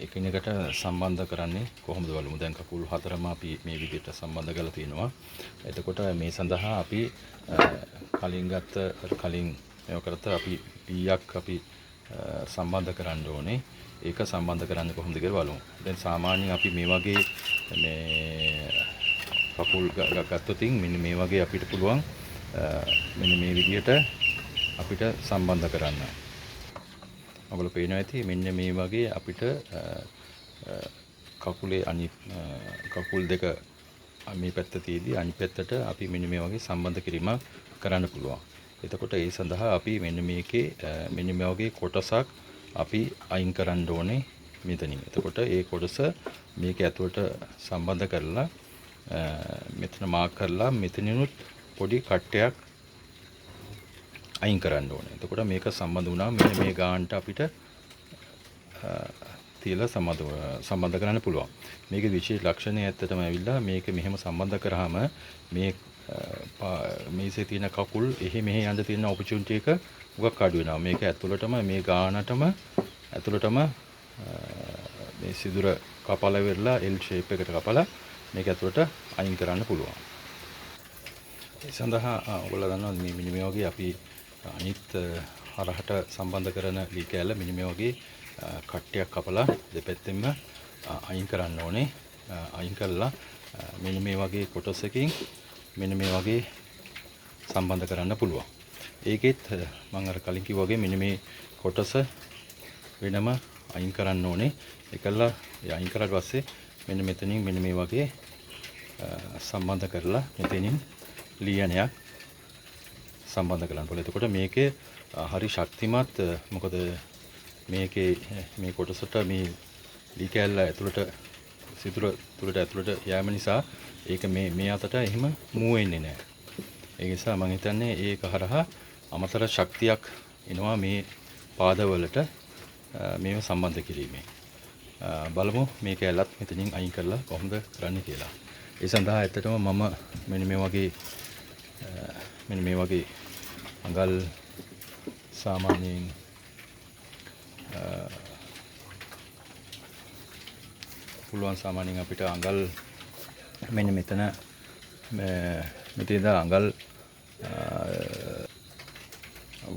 එකිනෙකට සම්බන්ධ කරන්නේ කොහොමද බලමු. දැන් කකුල් හතරම අපි මේ විදිහට සම්බන්ධ කරලා තියෙනවා. එතකොට මේ සඳහා අපි කලින් මේක කරත් අපි පීයක් අපි සම්බන්ධ කරන්න ඕනේ. ඒක සම්බන්ධ කරන්නේ කොහොමද කියලා බලමු. දැන් සාමාන්‍යයෙන් අපි මේ වගේ මේ කකුල් ගත්තොත් මෙන්න මේ වගේ අපිට පුළුවන් මෙන්න මේ විදිහට අපිට සම්බන්ධ කරන්න. ඔයගොල්ලෝ පේනවා ඇති මෙන්න මේ වගේ අපිට කකුලේ අනිත් කකුල් දෙක මේ පැත්ත තියදී අනිත් පැත්තට අපි මෙන්න මේ වගේ සම්බන්ධ කිරීම කරන්න පුළුවන්. එතකොට ඒ සඳහා අපි මෙන්න මේකේ මෙන්න මේ වගේ කොටසක් අපි අයින් කරන්න ඕනේ මෙතනින්. එතකොට ඒ කොටස මේක ඇතුළට සම්බන්ධ කරලා මෙතන මාක් කරලා මෙතනිනුත් පොඩි කට්ටයක් අයින් කරන්න ඕනේ. එතකොට මේක සම්බන්ධ වුණා මෙන්න මේ ගානට අපිට තියලා සම්බන්ධ කරන්න පුළුවන්. මේකේ විශේෂ ලක්ෂණය ඇත්තටම ඇවිල්ලා මේක මෙහෙම සම්බන්ධ කරාම මේ මේසේ තියෙන කකුල් එහෙ මෙහෙ යන්න තියෙන ඔපචුනිටි එක උගක් අඩු වෙනවා. මේක ඇතුළටම මේ ගානටම ඇතුළටම මේ සිදුර කපලා වෙරලා L shape එකට කපලා මේක ඇතුළට අයින් කරන්න පුළුවන්. ඒ සඳහා ඔයගොල්ලෝ දන්නවා මේ වගේ අපි අනිත් හරහට සම්බන්ධ කරන ලී කෑල්ල මෙන්න මේ වගේ කට්ටියක් කපලා දෙපැත්තෙන්ම අයින් කරන්න ඕනේ. අයින් කළා මෙන්න මේ වගේ කොටසකින් මෙන්න මේ වගේ සම්බන්ධ කරන්න පුළුවන්. ඒකෙත් මම අර කලින් කිව්වා වගේ මෙන්න මේ කොටස වෙනම අයින් කරන්න ඕනේ. ඒකලා අයින් කරලා පස්සේ මෙන්න මෙතනින් මෙන්න මේ වගේ සම්බන්ධ කරලා මෙතනින් ලියනයක් සම්බන්ධ කරන්න පුළුවන්. එතකොට මේකේ හරි ශක්තිමත් මොකද මේකේ මේ කොටසට මේ ලී කෑල්ල ඇතුළට සිදුර තුලට ඇතුළට යෑම නිසා ඒක මේ අතට එහෙම මූව් වෙන්නේ නැහැ. ඒ නිසා මම හිතන්නේ ඒක හරහා අමතර ශක්තියක් එනවා මේ පාදවලට මේව සම්බන්ධ කිරීමෙන්. බලමු මේ කෑල්ලත් මෙතනින් අයින් කරලා කොහොමද කරන්නේ කියලා. ඒ සඳහා ඇත්තටම මම මෙන්න මේ වගේ අඟල් සාමාන්‍යයෙන් පුළුවන් සාමාන්‍යයෙන් අපිට අඟල් මෙන්න මෙතන මෙතන අඟල්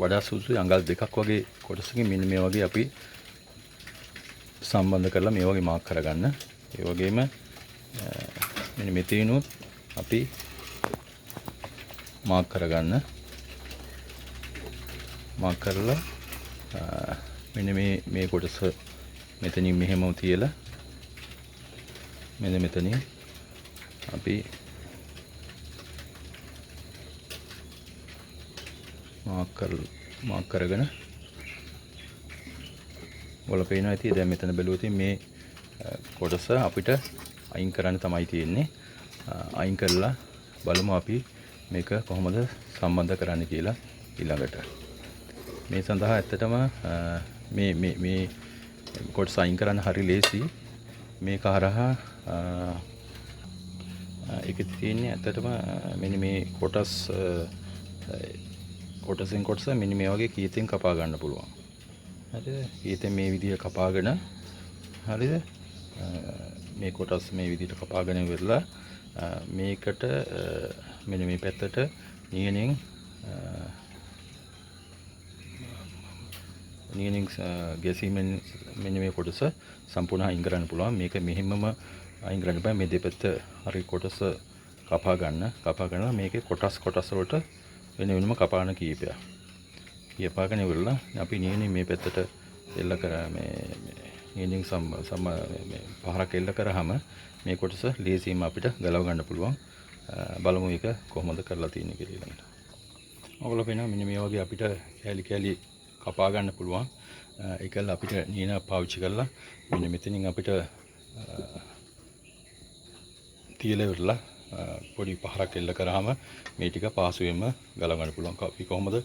වඩා සුදුසුයි අඟල් දෙකක් වගේ කොටසකින් මෙන්න මේ වගේ අපි සම්බන්ධ කරලා මේ වගේ මාක් කරගන්න. ඒ වගේම මෙන්න මෙතනිනුත් අපි මාක් කරගන්න. මාක් කරලා මෙන්න මේ කොටස මෙතනින් මෙහෙම තියලා මෙන්න මෙතනින් අපි මාක් කරගෙන වල පේනවා ඇති. දැන් මෙතන බැලුවොත් මේ කොටස අපිට අයින් කරන්න තමයි තියෙන්නේ. අයින් කරලා බලමු අපි මේක කොහොමද සම්බන්ධ කරන්න කියලා ඊළඟට. මේ සඳහා ඇත්තටම මේ කොටස අයින් කරන්න හරි ලේසි. මේක හරහා ඒකෙ තියෙන්නේ ඇත්තටම මෙන්න මේ කොටසෙන් කොටස මෙන්න මේ වගේ කීතෙන් කපා ගන්න පුළුවන්. හරිද? කීතෙන් මේ විදිහ කපාගෙන හරිද? මේ කොටස් මේ විදිහට කපාගෙන ඉවරලා මේකට මෙන්න මේ පැත්තට නියනෙන් ගැසීමෙන් මෙන්න මේ කොටස සම්පූර්ණ අයින් කරන්න පුළුවන්. මේක මෙහෙමම අයින් කරන්න බෑ. මේ දෙපැත්ත හරි කොටස කපා ගන්නවා. මේකේ කොටස් වලට වෙන වෙනම කපාන කීපයක්. කපාගෙන ඉවරලා අපි නියනෙන් මේ පැත්තට එල්ල කරා මේ නියනෙන් පහරක් එල්ල කරාම මේ කොටස ලේසියෙන්ම අපිට ගලව ගන්න පුළුවන්. බලමු ඒක කොහොමද කරලා තියෙන්නේ කියලා ඊළඟට. ඔයගොල්ලෝ පේනවා මෙන්න මේ වගේ අපිට කැලි කපා ගන්න පුළුවන්. ඒකල අපිට නියන පාවිච්චි කරලා මෙන්න මෙතනින් අපිට තියලා ඉවරලා පොඩි පහරක් එල්ල කරාම මේ ටික පාසුවෙන්ම ගලව ගන්න පුළුවන්. අපි කොහොමද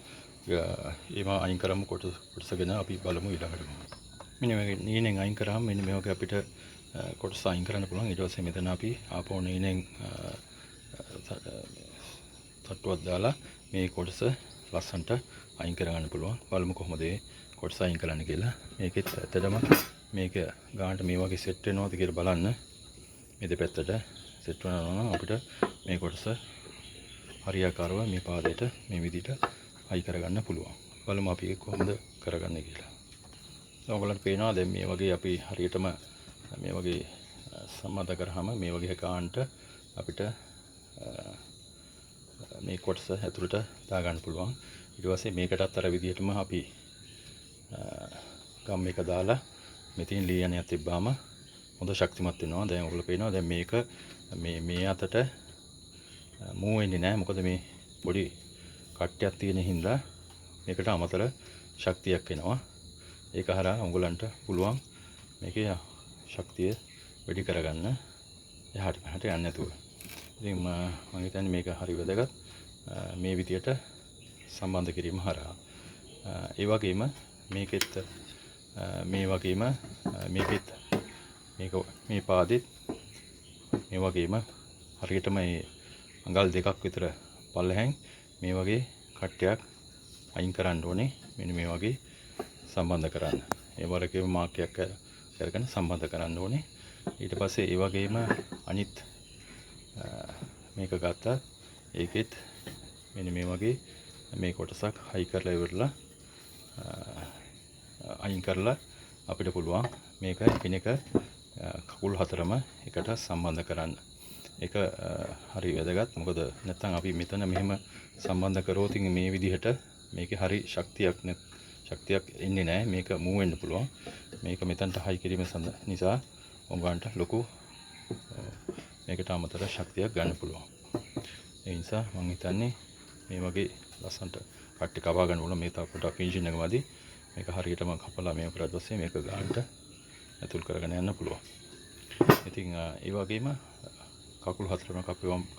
ඒව අයින් කරමු කොටස ගැන අපි බලමු ඊළඟට. මෙන්න මේ නියනෙන් අයින් කරාම මෙන්න මේ වගේ අපිට කොටස අයින් කරන්න පුළුවන්. ඊට පස්සේ මෙතන අපි ආපහු නියනෙන් තට්ටුවක් දාලා මේ කොටස ලස්සන්ට අයින් කරගන්න පුළුවන්. බලමු කොහොමද මේ කොටස අයින් කරන්න කියලා. මේකෙත් ඇත්තටම මේක ගානට මේ වගේ සෙට් වෙනවද කියලා බලන්න. මේ දෙපැත්තට සෙට් වෙනවා නම් අපිට මේ කොටස හරියාකාරව මේ පාදයට මේ විදිහට අයින් කරගන්න පුළුවන්. බලමු අපි ඒක කොහොමද කරගන්නේ කියලා. ඔයගොල්ලන්ට පේනවා දැන් මේ වගේ අපි හරියටම මේ වගේ සම්බන්ධ කරාම මේ වගේ ගානට අපිට මේ කොටස ඇතුළට දාගන්න පුළුවන්. ඊට පස්සේ මේකටත් අර විදිහටම අපි ගම් එක දාලා මෙතෙන් ලීයනයක් තිබ්බාම හොඳ ශක්තිමත් වෙනවා. දැන් ඔයගොල්ලෝ පේනවා දැන් මේක මේ අතට මූව් වෙන්නේ නැහැ. මොකද මේ පොඩි කට්ටයක් තියෙන හින්දා මේකට අමතර ශක්තියක් එනවා. ඒක හරහා ඔයගොල්ලන්ට පුළුවන් මේකේ ශක්තිය වැඩි කරගන්න එහාට මෙහාට යන්නේ නැතුව. ඉතින් මම හිතන්නේ මේක හරි වැදගත්. මේ විදියට සම්බන්ධ කිරීම හරහා. ඒ වගේම මේකෙත් මේ පාදෙත් මේ වගේම හරියටම මේ අඟල් දෙකක් විතර පල්ලෙහෙන් මේ වගේ කට්ටයක් අයින් කරන්න ඕනේ. මෙන්න මේ වගේ සම්බන්ධ කරන්න. ඒ වරකේම මාක්කයක් කරගෙන සම්බන්ධ කරන්න ඕනේ. ඊට පස්සේ ඒ වගේම අනිත් මේක ගත්තා. ඒකෙත් මෙන්න මේ වගේ මේ කොටසක් හයි කරලා ඉවරලා අයින් කරලා අපිට පුළුවන් මේක එකිනෙක කකුල් හතරම එකට සම්බන්ධ කරන්න. ඒක හරි වැදගත්. මොකද නැත්නම් අපි මෙතන මෙහෙම සම්බන්ධ කරොත් මේ විදිහට මේකේ හරි ශක්තියක් එන්නේ නැහැ. මේක මූව් වෙන්න පුළුවන්. මේක මෙතනට හයි කිරීම නිසා ඔයගන්ට ලොකු මේකට අමතර ශක්තියක් ගන්න පුළුවන්. ඒ නිසා මම හිතන්නේ මේ වගේ ලස්සනට කට්ටි කපා ගන්න ඕන. මේ තාපට ෆිනිෂින් එක වදී මේක හරියටම කපලා මේ කරලා ඊපස්සේ මේක ගන්නට ඇතුල් කරගෙන යන්න පුළුවන්. ඉතින් ඒ වගේම කකුල් හතරම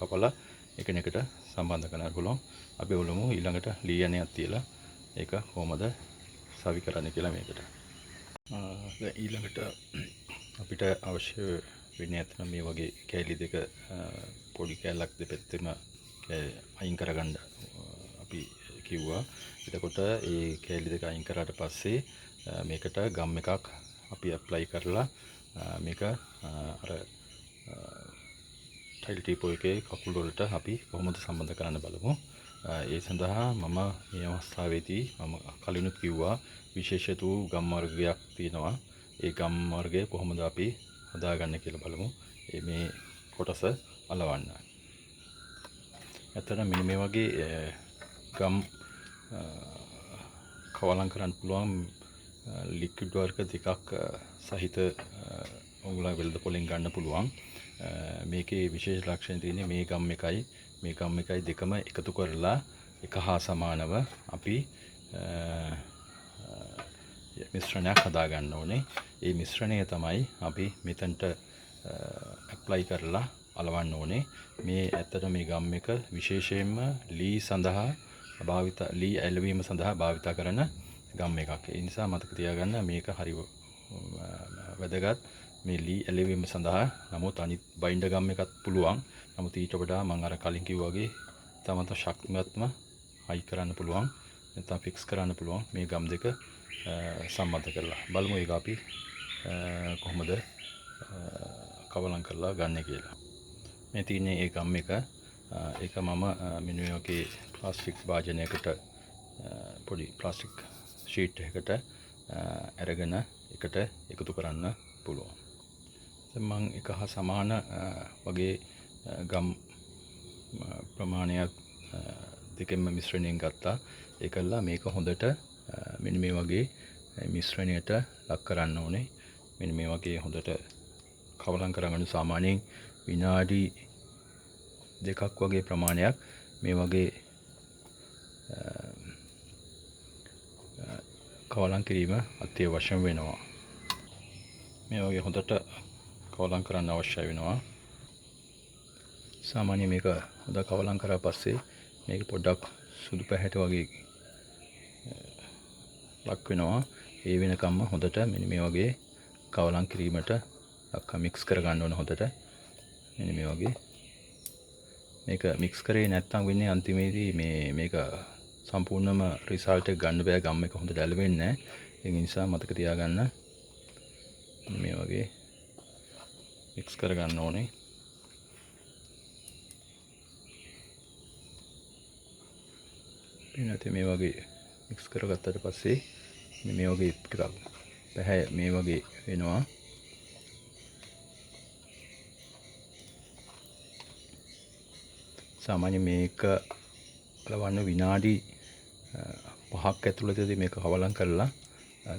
කපලා එකිනෙකට සම්බන්ධ කරන්න පුළුවන්. අපි බලමු ඊළඟට ලීයනයක් තියලා ඒක කොහොමද සවි කරන්න කියලා මේකට. දැන් ඊළඟට අපිට අවශ්‍ය වෙන්නේ නැත්නම් මේ වගේ කැලි දෙක පොඩි කැලක් දෙපැත්තෙම අයින් කරගන්න අපි කිව්වා. එතකොට ඒ කෑලි දෙක අයින් කරාට පස්සේ මේකට ගම් එකක් අපි ඇප්ලයි කරලා මේක අර ටයිල් ටීපෝ එකේ කකුල් වලට අපි කොහොමද සම්බන්ධ කරන්න බලමු. ඒ සඳහා මම මේ අවස්ථාවේදී මම කලිනුත් කිව්වා විශේෂිත වූ ගම් වර්ගයක් තියෙනවා. ඒ ගම් වර්ගය කොහොමද අපි හදාගන්නේ කියලා බලමු. මේ කොටස අලවන්න. ඇත්තට මෙන්න මේ වගේ ගම් කවලම් කරන්න පුළුවන් ලික්විඩ් වර්ග දෙකක් සහිත ඔයගොල්ලෝ වෙළඳ පොලෙන් ගන්න පුළුවන්. මේකේ විශේෂ ලක්ෂණ තියෙන්නේ මේ ගම් එකයි දෙකම එකතු කරලා එක හා සමානව අපි මිශ්‍රණයක් හදා ගන්න ඕනේ. ඒ මිශ්‍රණය තමයි අපි මෙතනට ඇප්ලයි කරලා අලවන්න ඕනේ. මේ ඇත්තට මේ ගම් එක විශේෂයෙන්ම ලී ඇලවීම සඳහා භාවිත කරන ගම් එකක්. ඒ නිසා මතක තියාගන්න මේක හරි වැදගත්. මේ ලී ඇලවීම සඳහා නමුත් අනිත් බයින්ඩර් ගම් එකත් පුළුවන්. නමුත් ඊට වඩා මම අර කලින් කිව්වා වගේ තමත ශක්තිමත්ම හයි කරන්න පුළුවන්. නැත්නම් ෆික්ස් කරන්න පුළුවන් මේ ගම් දෙක සම්බන්ධ කරලා. බලමු ඒක අපි කොහොමද කවලම් කරලා ගන්න කියලා. මේ තියෙන්නේ ඒ ගම් එක. ඒක මම මෙන්න මේ වගේ ප්ලාස්ටික් භාජනයකට පොඩි ප්ලාස්ටික් ෂීට් එකකට අරගෙන එකට එකතු කරන්න පුළුවන්. දැන් මම එක හා සමාන වගේ ගම් ප්‍රමාණයක් දෙකෙන්ම මිශ්‍රණයෙන් ගත්තා. ඒකල්ලා මේක හොඳට මෙන්න මේ වගේ මිශ්‍රණයට ලක් කරන්න ඕනේ. මෙන්න මේ වගේ හොඳට කවලම් කරගන්න සාමාන්‍යයෙන් විනාඩි 2ක් වගේ ප්‍රමාණයක් මේ වගේ කවලම් කිරීම අත්‍යවශ්‍ය වෙනවා. මේ වගේ හොඳට කවලම් කරන්න අවශ්‍ය වෙනවා. සාමාන්‍යයෙන් මේක හොඳ කවලම් කරලා පස්සේ මේක පොඩ්ඩක් සුදු පැහැට වගේ ලක් වෙනවා. ඒ වෙනකම්ම හොඳට මෙන්න මේ වගේ කවලම් කිරීමට මික්ස් කර ගන්න ඕන හොඳට. මෙන්න මේ වගේ මේක මික්ස් කරේ නැත්නම් වෙන්නේ අන්තිමේදී මේක සම්පූර්ණම රිසල්ට් එක ගන්න බෑ. ගම් එක හොඳට ඇලවෙන්නේ නැහැ. ඒ නිසා මතක තියාගන්න මේ වගේ මික්ස් කර ගන්න ඕනේ. පින්නතේ මේ වගේ මික්ස් කරගත්තට පස්සේ මේ වගේ ටිකක් පැහැ මේ වගේ වෙනවා. සාමාන්‍ය මේක අලවන්න විනාඩි 5ක් ඇතුළතදී මේක කවලම් කරලා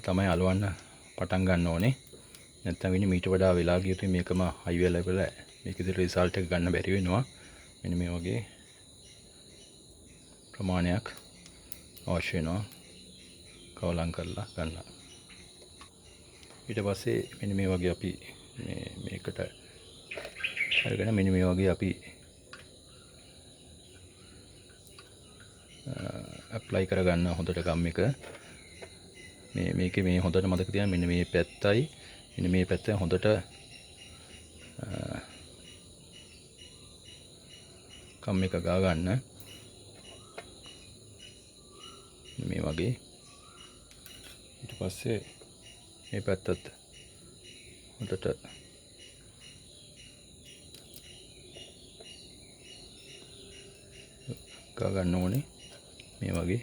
තමයි අලවන්න පටන් ගන්න ඕනේ. නැත්නම් වෙන්නේ මීට වඩා වෙලා ගියොත් මේකම හයි වෙලා මේකේ රිසල්ට් එක ගන්න බැරි වෙනවා. මෙන්න මේ වගේ ප්‍රමාණයක් අවශ්‍ය වෙනවා කවලම් කරලා ගන්න. ඊට පස්සේ මෙන්න මේ වගේ අපි මේකට අරගෙන මෙන්න මේ වගේ අපි ඇප්ලයි කරගන්න හොඳට ගම් එක. මේකේ මේ හොඳට මතක තියාගන්න මෙන්න මේ පැත්තයි මෙන්න මේ පැත්තයි හොඳට ගම් එක ගා ගන්න. මේ වගේ ඊට පස්සේ මේ පැත්තත් හොඳට ගා ගන්න ඕනේ. මේ වගේ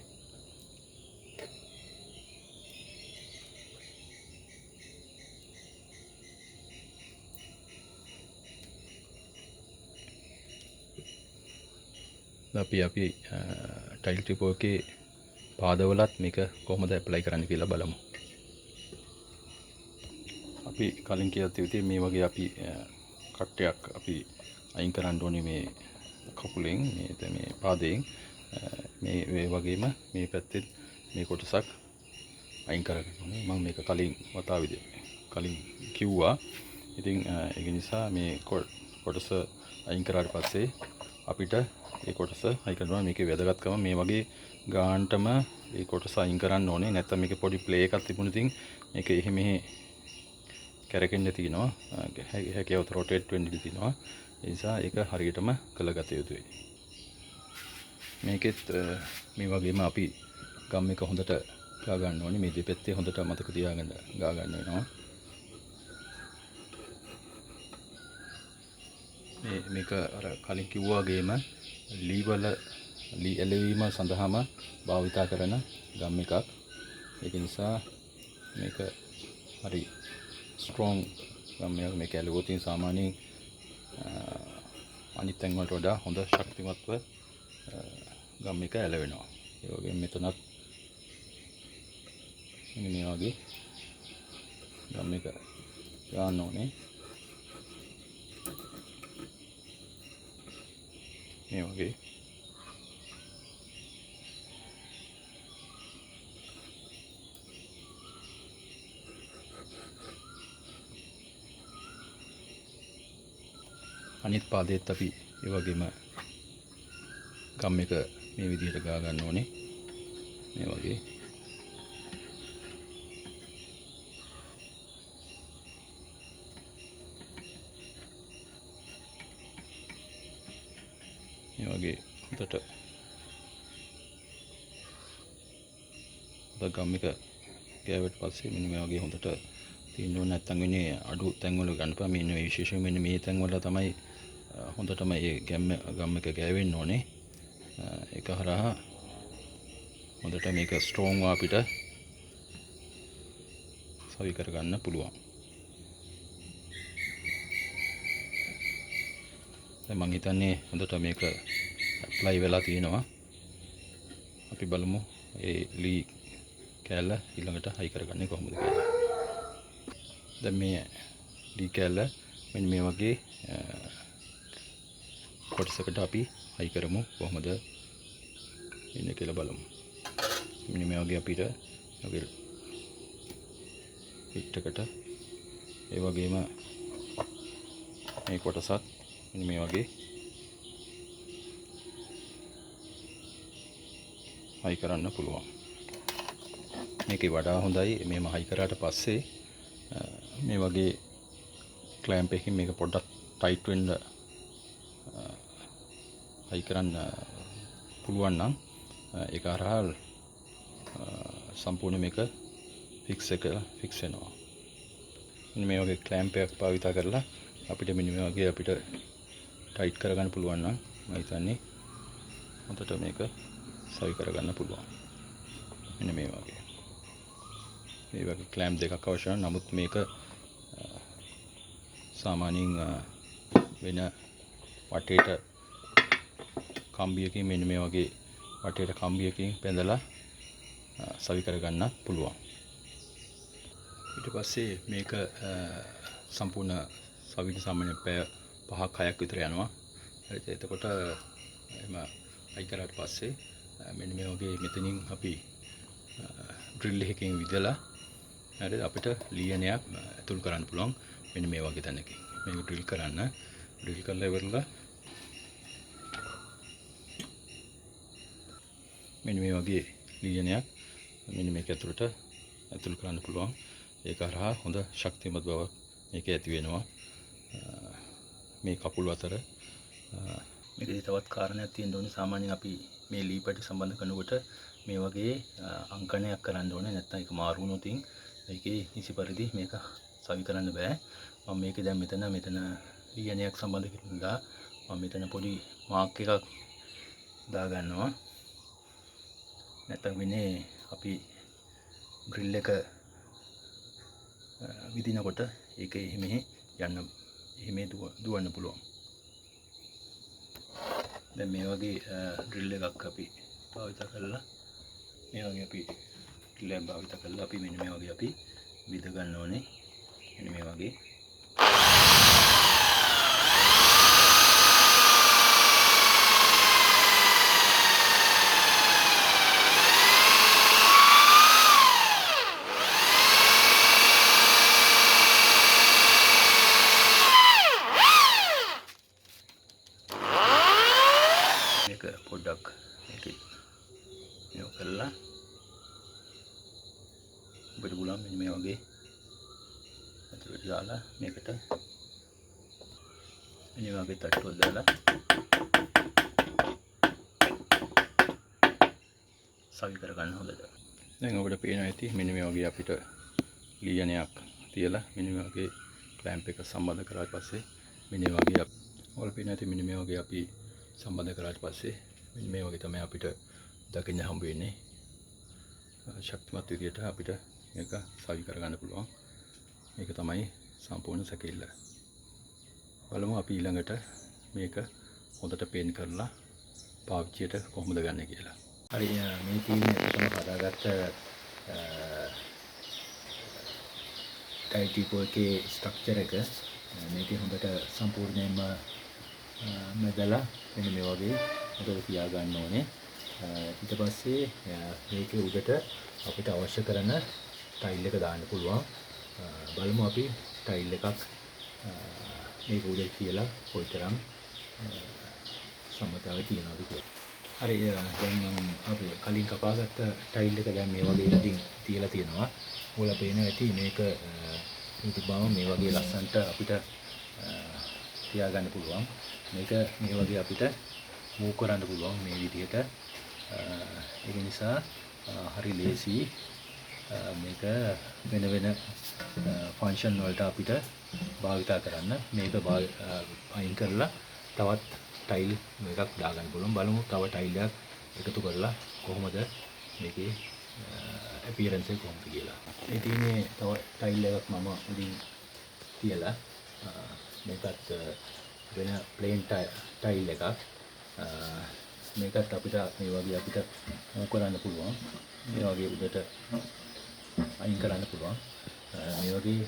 අපි ටයිල් ටීපෝ එකේ පාදවලත් මේක කොහොමද ඇප්ලයි කරන්න කියලා බලමු. අපි කලින් කියලා තියුවේ මේ වගේ අපි කට්ටයක් අපි අයින් කරන්න ඕනේ මේ කකුලෙන් මේ පාදයෙන්. මේ වගේම මේ පැත්තෙත් මේ කොටසක් අයින් කරගන්න ඕනේ. මම මේක කලින් වතාවේදී කලින් කිව්වා. ඉතින් ඒක නිසා මේ කොටස අයින් කරාට පස්සේ අපිට ඒ කොටස අයින් කරනවා. මේකේ වැදගත්කම මේ වගේ ගානටම ඒ කොටස අයින් කරන්න ඕනේ. නැත්නම් මේකේ පොඩි ප්ලේ එකක් තිබුණ ඉතින් මේක එහෙ මෙහෙ කැරකෙන්න තියෙනවා. හැකියාවත් රොටේට් වෙන්න තියෙනවා. ඒ නිසා ඒක හරියටම කළගත යුතුයි. මේකෙත් මේ වගේම අපි ගම් එක හොඳට ගා ගන්න ඕනේ. මේ දෙපැත්තේ හොඳට මතක තියාගෙන ගා ගන්න වෙනවා. මේක අර කලින් කිව්වා වගේම ලී එළවීම සඳහාම භාවිතා කරන ගම් එකක්. ඒක නිසා මේක හරි ස්ට්‍රෝං ගම් එකක්. මේක ඇලුවොත් සාමාන්‍යයෙන් අනිත් තැන් වලට වඩා හොඳ ශක්තිමත්ව ගම් එක ඇලවෙනවා. ඒ වගේම මෙතනත් මේ වගේ ගම් එක ගන්න ඕනේ. මේ වගේ අනිත් පාදයේත් අපි ඒ වගේම ගම් එක මේ විදිහට ගා ගන්න ඕනේ. මේ වගේ හොඳට ගම් එක ගෑවට පස්සේ මෙන්න මේ වගේ හොඳට තියෙන්න ඕනේ. නැත්නම් වෙන්නේ අඩු තැන් වල ගන්නපා. මෙන්න මේ විශේෂයෙන් මෙන්න මේ තැන් වල තමයි හොඳටම මේ ගම් එක ගෑවෙන්න ඕනේ. ඒක හරහා හොඳට මේක ස්ට්‍රෝං අපිට සවි කරගන්න පුළුවන්. දැන් මම හිතන්නේ හොඳට මේක ඇප්ලයි වෙලා තියෙනවා. අපි බලමු ඒ ලී කෑල්ල ඊළඟට හයි කරගන්නේ කොහොමද කියලා. දැන් මේ ලී කෑල්ල මෙන්න මේ වගේ කොටසකට අපි හයි කරමු. කොහොමද ඉන්නේ කියලා බලමු. මෙන්න මේ වගේ අපිට වගේ පිටකට ඒ වගේම මේ කොටසත් මෙන්න මේ වගේ හයි කරන්න පුළුවන්. මේකේ වඩා හොඳයි මේම හයි කරාට පස්සේ මේ වගේ ක්ලෑම්ප් එකකින් මේක පොඩ්ඩක් ටයිට් වෙන්න හයි කරන්න පුළුවන් නම් ඒක හරහා සම්පූර්ණ මේක ෆික්ස් වෙනවා. මෙන්න මේ වගේ ක්ලෑම්ප් එකක් භාවිත කරලා අපිට මෙන්න මේ වගේ අපිට ටයිට් කරගන්න පුළුවන් නම් මම හිතන්නේ හොඳට මේක සවි කරගන්න පුළුවන්. මෙන්න මේ වගේ ක්ලෑම්ප් දෙකක් අවශ්‍ය වෙනවා. නමුත් මේක සාමාන්‍යයෙන් වෙන වටේට කම්බියකින් මෙන්න මේ වගේ වටේට කම්බියකින් බැඳලා සවි කරගන්න පුළුවන්. ඊට පස්සේ මේක සම්පූර්ණ සවිට සාමාන්‍ය පැය 5-6ක් විතර යනවා. හරිද? එතකොට එම හයි කරාට පස්සේ මෙන්න මේ වගේ මෙතනින් අපි ඩ්‍රිල් එකකින් විදලා හරිද අපිට ලියනයක් ඇතුල් කරන්න පුළුවන්. මෙන්න මේ වගේ තැනකින් මේක ඩ්‍රිල් කරලා ඉවරලා මෙන්න මේ වගේ ලියනයක් මෙන්න මේක ඇතුළට ඇතුල් කරන්න පුළුවන්. ඒක හරහා හොඳ ශක්තිමත් බවක් මේක ඇති වෙනවා. මේ කකුල් අතර මේකේ තවත් කාරණයක් තියෙන්න ඕනේ. සාමාන්‍යයෙන් අපි මේ ලී පැටි සම්බන්ධ කරනකොට මේ වගේ අංකණයක් කරන්න ඕනේ. නැත්නම් ඒක මාරු වුණොත් ඒකේ නිසි පරිදි මේක සවි කරන්න බෑ. මම මේක දැන් මෙතන ලියනයක් සම්බන්ධ කරලා මම මෙතන පොඩි මාක් එකක් දා ගන්නවා. නැත්නම් වෙන්නේ අපි ඩ්‍රිල් එක විදිනකොට ඒක එහෙම දුවන්න පුළුවන්. දැන් මේ වගේ ඩ්‍රිල් එකක් අපි භාවිත කරලා මෙන්න මේ වගේ අපි විද ගන්න ඕනේ. මෙන්න මේ වගේ පොඩ්ඩක් මේක මෙව කරලා ඔබට පුළුවන් මෙන්න මේ වගේ අතට දාලා මේකට මෙන්න වගේ තට්ටුවක් දාලා සවි කරගන්න හොඳට. දැන් ඔබට පේනවා ඇති මෙන්න මේ වගේ අපිට ලියනයක් තියලා මෙන්න මේ වගේ ක්ලෑම්ප් එක සම්බන්ධ කරාට පස්සේ මෙන්න මේ වගේ ඔයාලා පේනවා ඇති මෙන්න මේ වගේ අපි සම්බන්ධ කරාට පස්සේ මෙන්න මේ වගේ තමයි අපිට දකින්න හම්බ වෙන්නේ. ශක්තිමත් විදියට අපිට මේක සවි කරගන්න පුළුවන්. මේක තමයි සම්පූර්ණ සැකිල්ල. බලමු අපි ඊළඟට මේක හොඳට පේන් කරලා පාවිච්චියට කොහොමද ගන්න කියලා. හරි මේ තියෙන්නේ ඇත්තටම හදාගත්ත ටයිල් ටීපෝ එකේ ස්ට්‍රක්චර් එක. මේකේ හොඳට සම්පූර්ණයෙන්ම මැදලා මෙන්න මේ වගේ හොඳට තියාගන්න ඕනේ. ඊට පස්සේ මේකේ උඩට අපිට අවශ්‍ය කරන ටයිල් එක දාන්න පුළුවන්. බලමු අපි ටයිල් එකක් මේක උඩට තියලා කොයිතරම් සම්මතව තියනවද කියලා. හරි දැන් මම අපි කලින් කපාගත්ත ටයිල් එක දැන් මේ වගේ ඉදින් තියලා තියෙනවා. ඔයාලා පේනවා ඇති මේක ඉතිබාම මේ වගේ ලස්සනට අපිට තියාගන්න පුළුවන්. මේක මේ වගේ අපිට මූව් කරන්න පුළුවන් මේ විදිහට. ඒක නිසා හරි ලේසි මේක වෙන වෙන ෆන්ක්ෂන් වලට අපිට භාවිතා කරන්න. මේක අයින් කරලා තවත් ටයිල් එකක් දාගන්න පුළුවන්. බලමු තව ටයිල් එකක් එකතු කරලා කොහොමද මේකේ අපියරන්ස් එක කොහොමද කියලා. මේ තියෙන්නේ තව ටයිල් එකක් මම උඩින් තියලා මේකත් වෙන ප්ලේන් ටයිල් එකක්. මේකත් අපිට මේ වගේ අපිට මූව් කරන්න පුළුවන්. මේ වගේ උඩට අයින් කරන්න පුළුවන්. මේ වගේ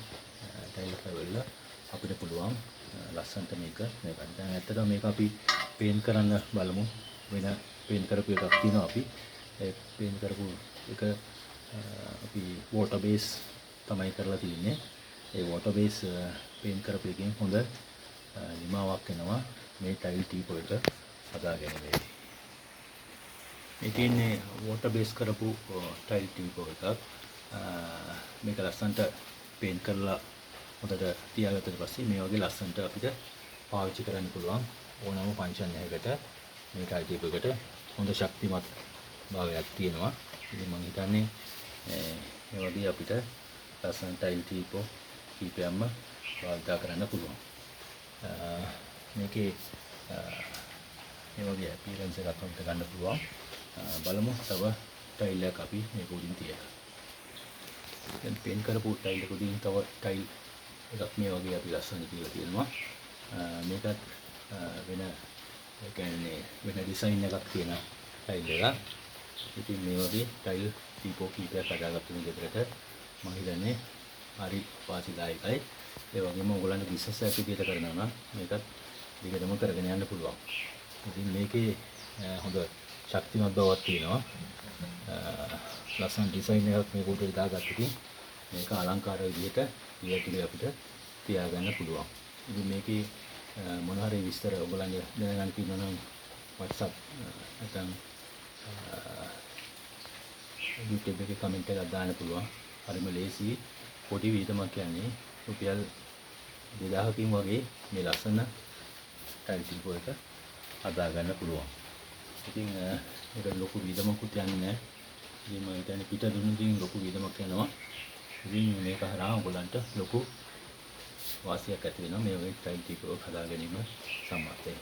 ටයිල් එකක් වෙලා අපිට පුළුවන් ලස්සනට මේක දැන් ඇත්තටම මේක අපි පේන්ට් කරන්න බලමු. වෙන පේන්ට් කරපු එකක් තියෙනවා අපි. ඒ පේන්ට් කරපු එක අපි වෝටර් බේස් තමයි කරලා තියෙන්නේ. ඒ වෝටර් බේස් පේන්ට් කරපු එකෙන් හොඳ නිමාවක් එනවා මේ ටයිල් ටීපෝ එක හදාගැනීමේදී. මේ තියෙන්නේ වෝටර් බේස් කරපු ටයිල් ටීපෝ එකක්. මේක ලස්සනට පේන්ට් කරලා හොඳට තියාගත්තට පස්සේ මේ වගේ ලස්සනට අපිට පාවිච්චි කරන්න පුළුවන්. ඕනම ෆන්ක්ෂන් එකකට මේ ටයිල් ටීපෝ එකට හොඳ ශක්තිමත් භාවයක් තියෙනවා. ඉතින් මම හිතන්නේ මේ වගේ අපිට ලස්සන ටයිල් ටීපෝ කීපයක්ම භාවිත කරන්න පුළුවන්. මේකේ මේ වගේ අපියරන්ස් එකක් අපිට ගන්න පුළුවන්. බලමු තව ටයිල් එකක් අපි මේක උඩින් තියලා. දැන් පේන්ට් කරපු ටයිල් එක උඩින් තව ටයිල් එකක් මේ වගේ අපි ලස්සන තියලා තියෙනවා. මේකත් වෙන ඒ කියන්නේ වෙන ඩිසයින් එකක් තියෙන ටයිල් එකක්. ඉතින් මේ වගේ ටයිල් ටීපෝ කීපයක් හදාගත්තු විදිහට මම හිතන්නේ හරි වාසිදායකයි. ඒ වගේම ඔයගොල්ලන්ගේ බිස්නස් එකක් විදිහට කරනවා නම් මේකත් දිගටම කරගෙන යන්න පුළුවන්. ඉතින් මේකේ හොඳ ශක්තිමත් බවක් තියෙනවා. ලස්සන ඩිසයින් එකක් මේක උඩට දාගත්තකින් මේක අලංකාර විදිහට ඊයටි අපිට තියාගන්න පුළුවන්. ඉතින් මේකේ මොන හරි විස්තර ඔයගොල්ලන්ගේ දැනගන්න තියෙනවා නම් WhatsApp නැත්නම් YouTube එකේ කමෙන්ට් එකක් දාන්න පුළුවන්. හරිම ලේසි. පොඩි වීදමක් කියන්නේ රුපියල් 2000කින් වගේ මේ ලස්සන ටයිල් ටීපෝ එක හදා ගන්න පුළුවන්. ඉතින් ඒක ලොකු වීදමකුත් යන්නේ නැහැ. ඉතින් මම හිතන්නේ පිට දුන්නකින් ලොකු වීදමක් යනවා. ඉතින් මේක හරහා ඔයගලන්ට ලොකු වාසියක් ඇති වෙනවා මේ වගේ ටයිල් ටීපෝ හදා ගැනීම සම්බන්ධයෙන්.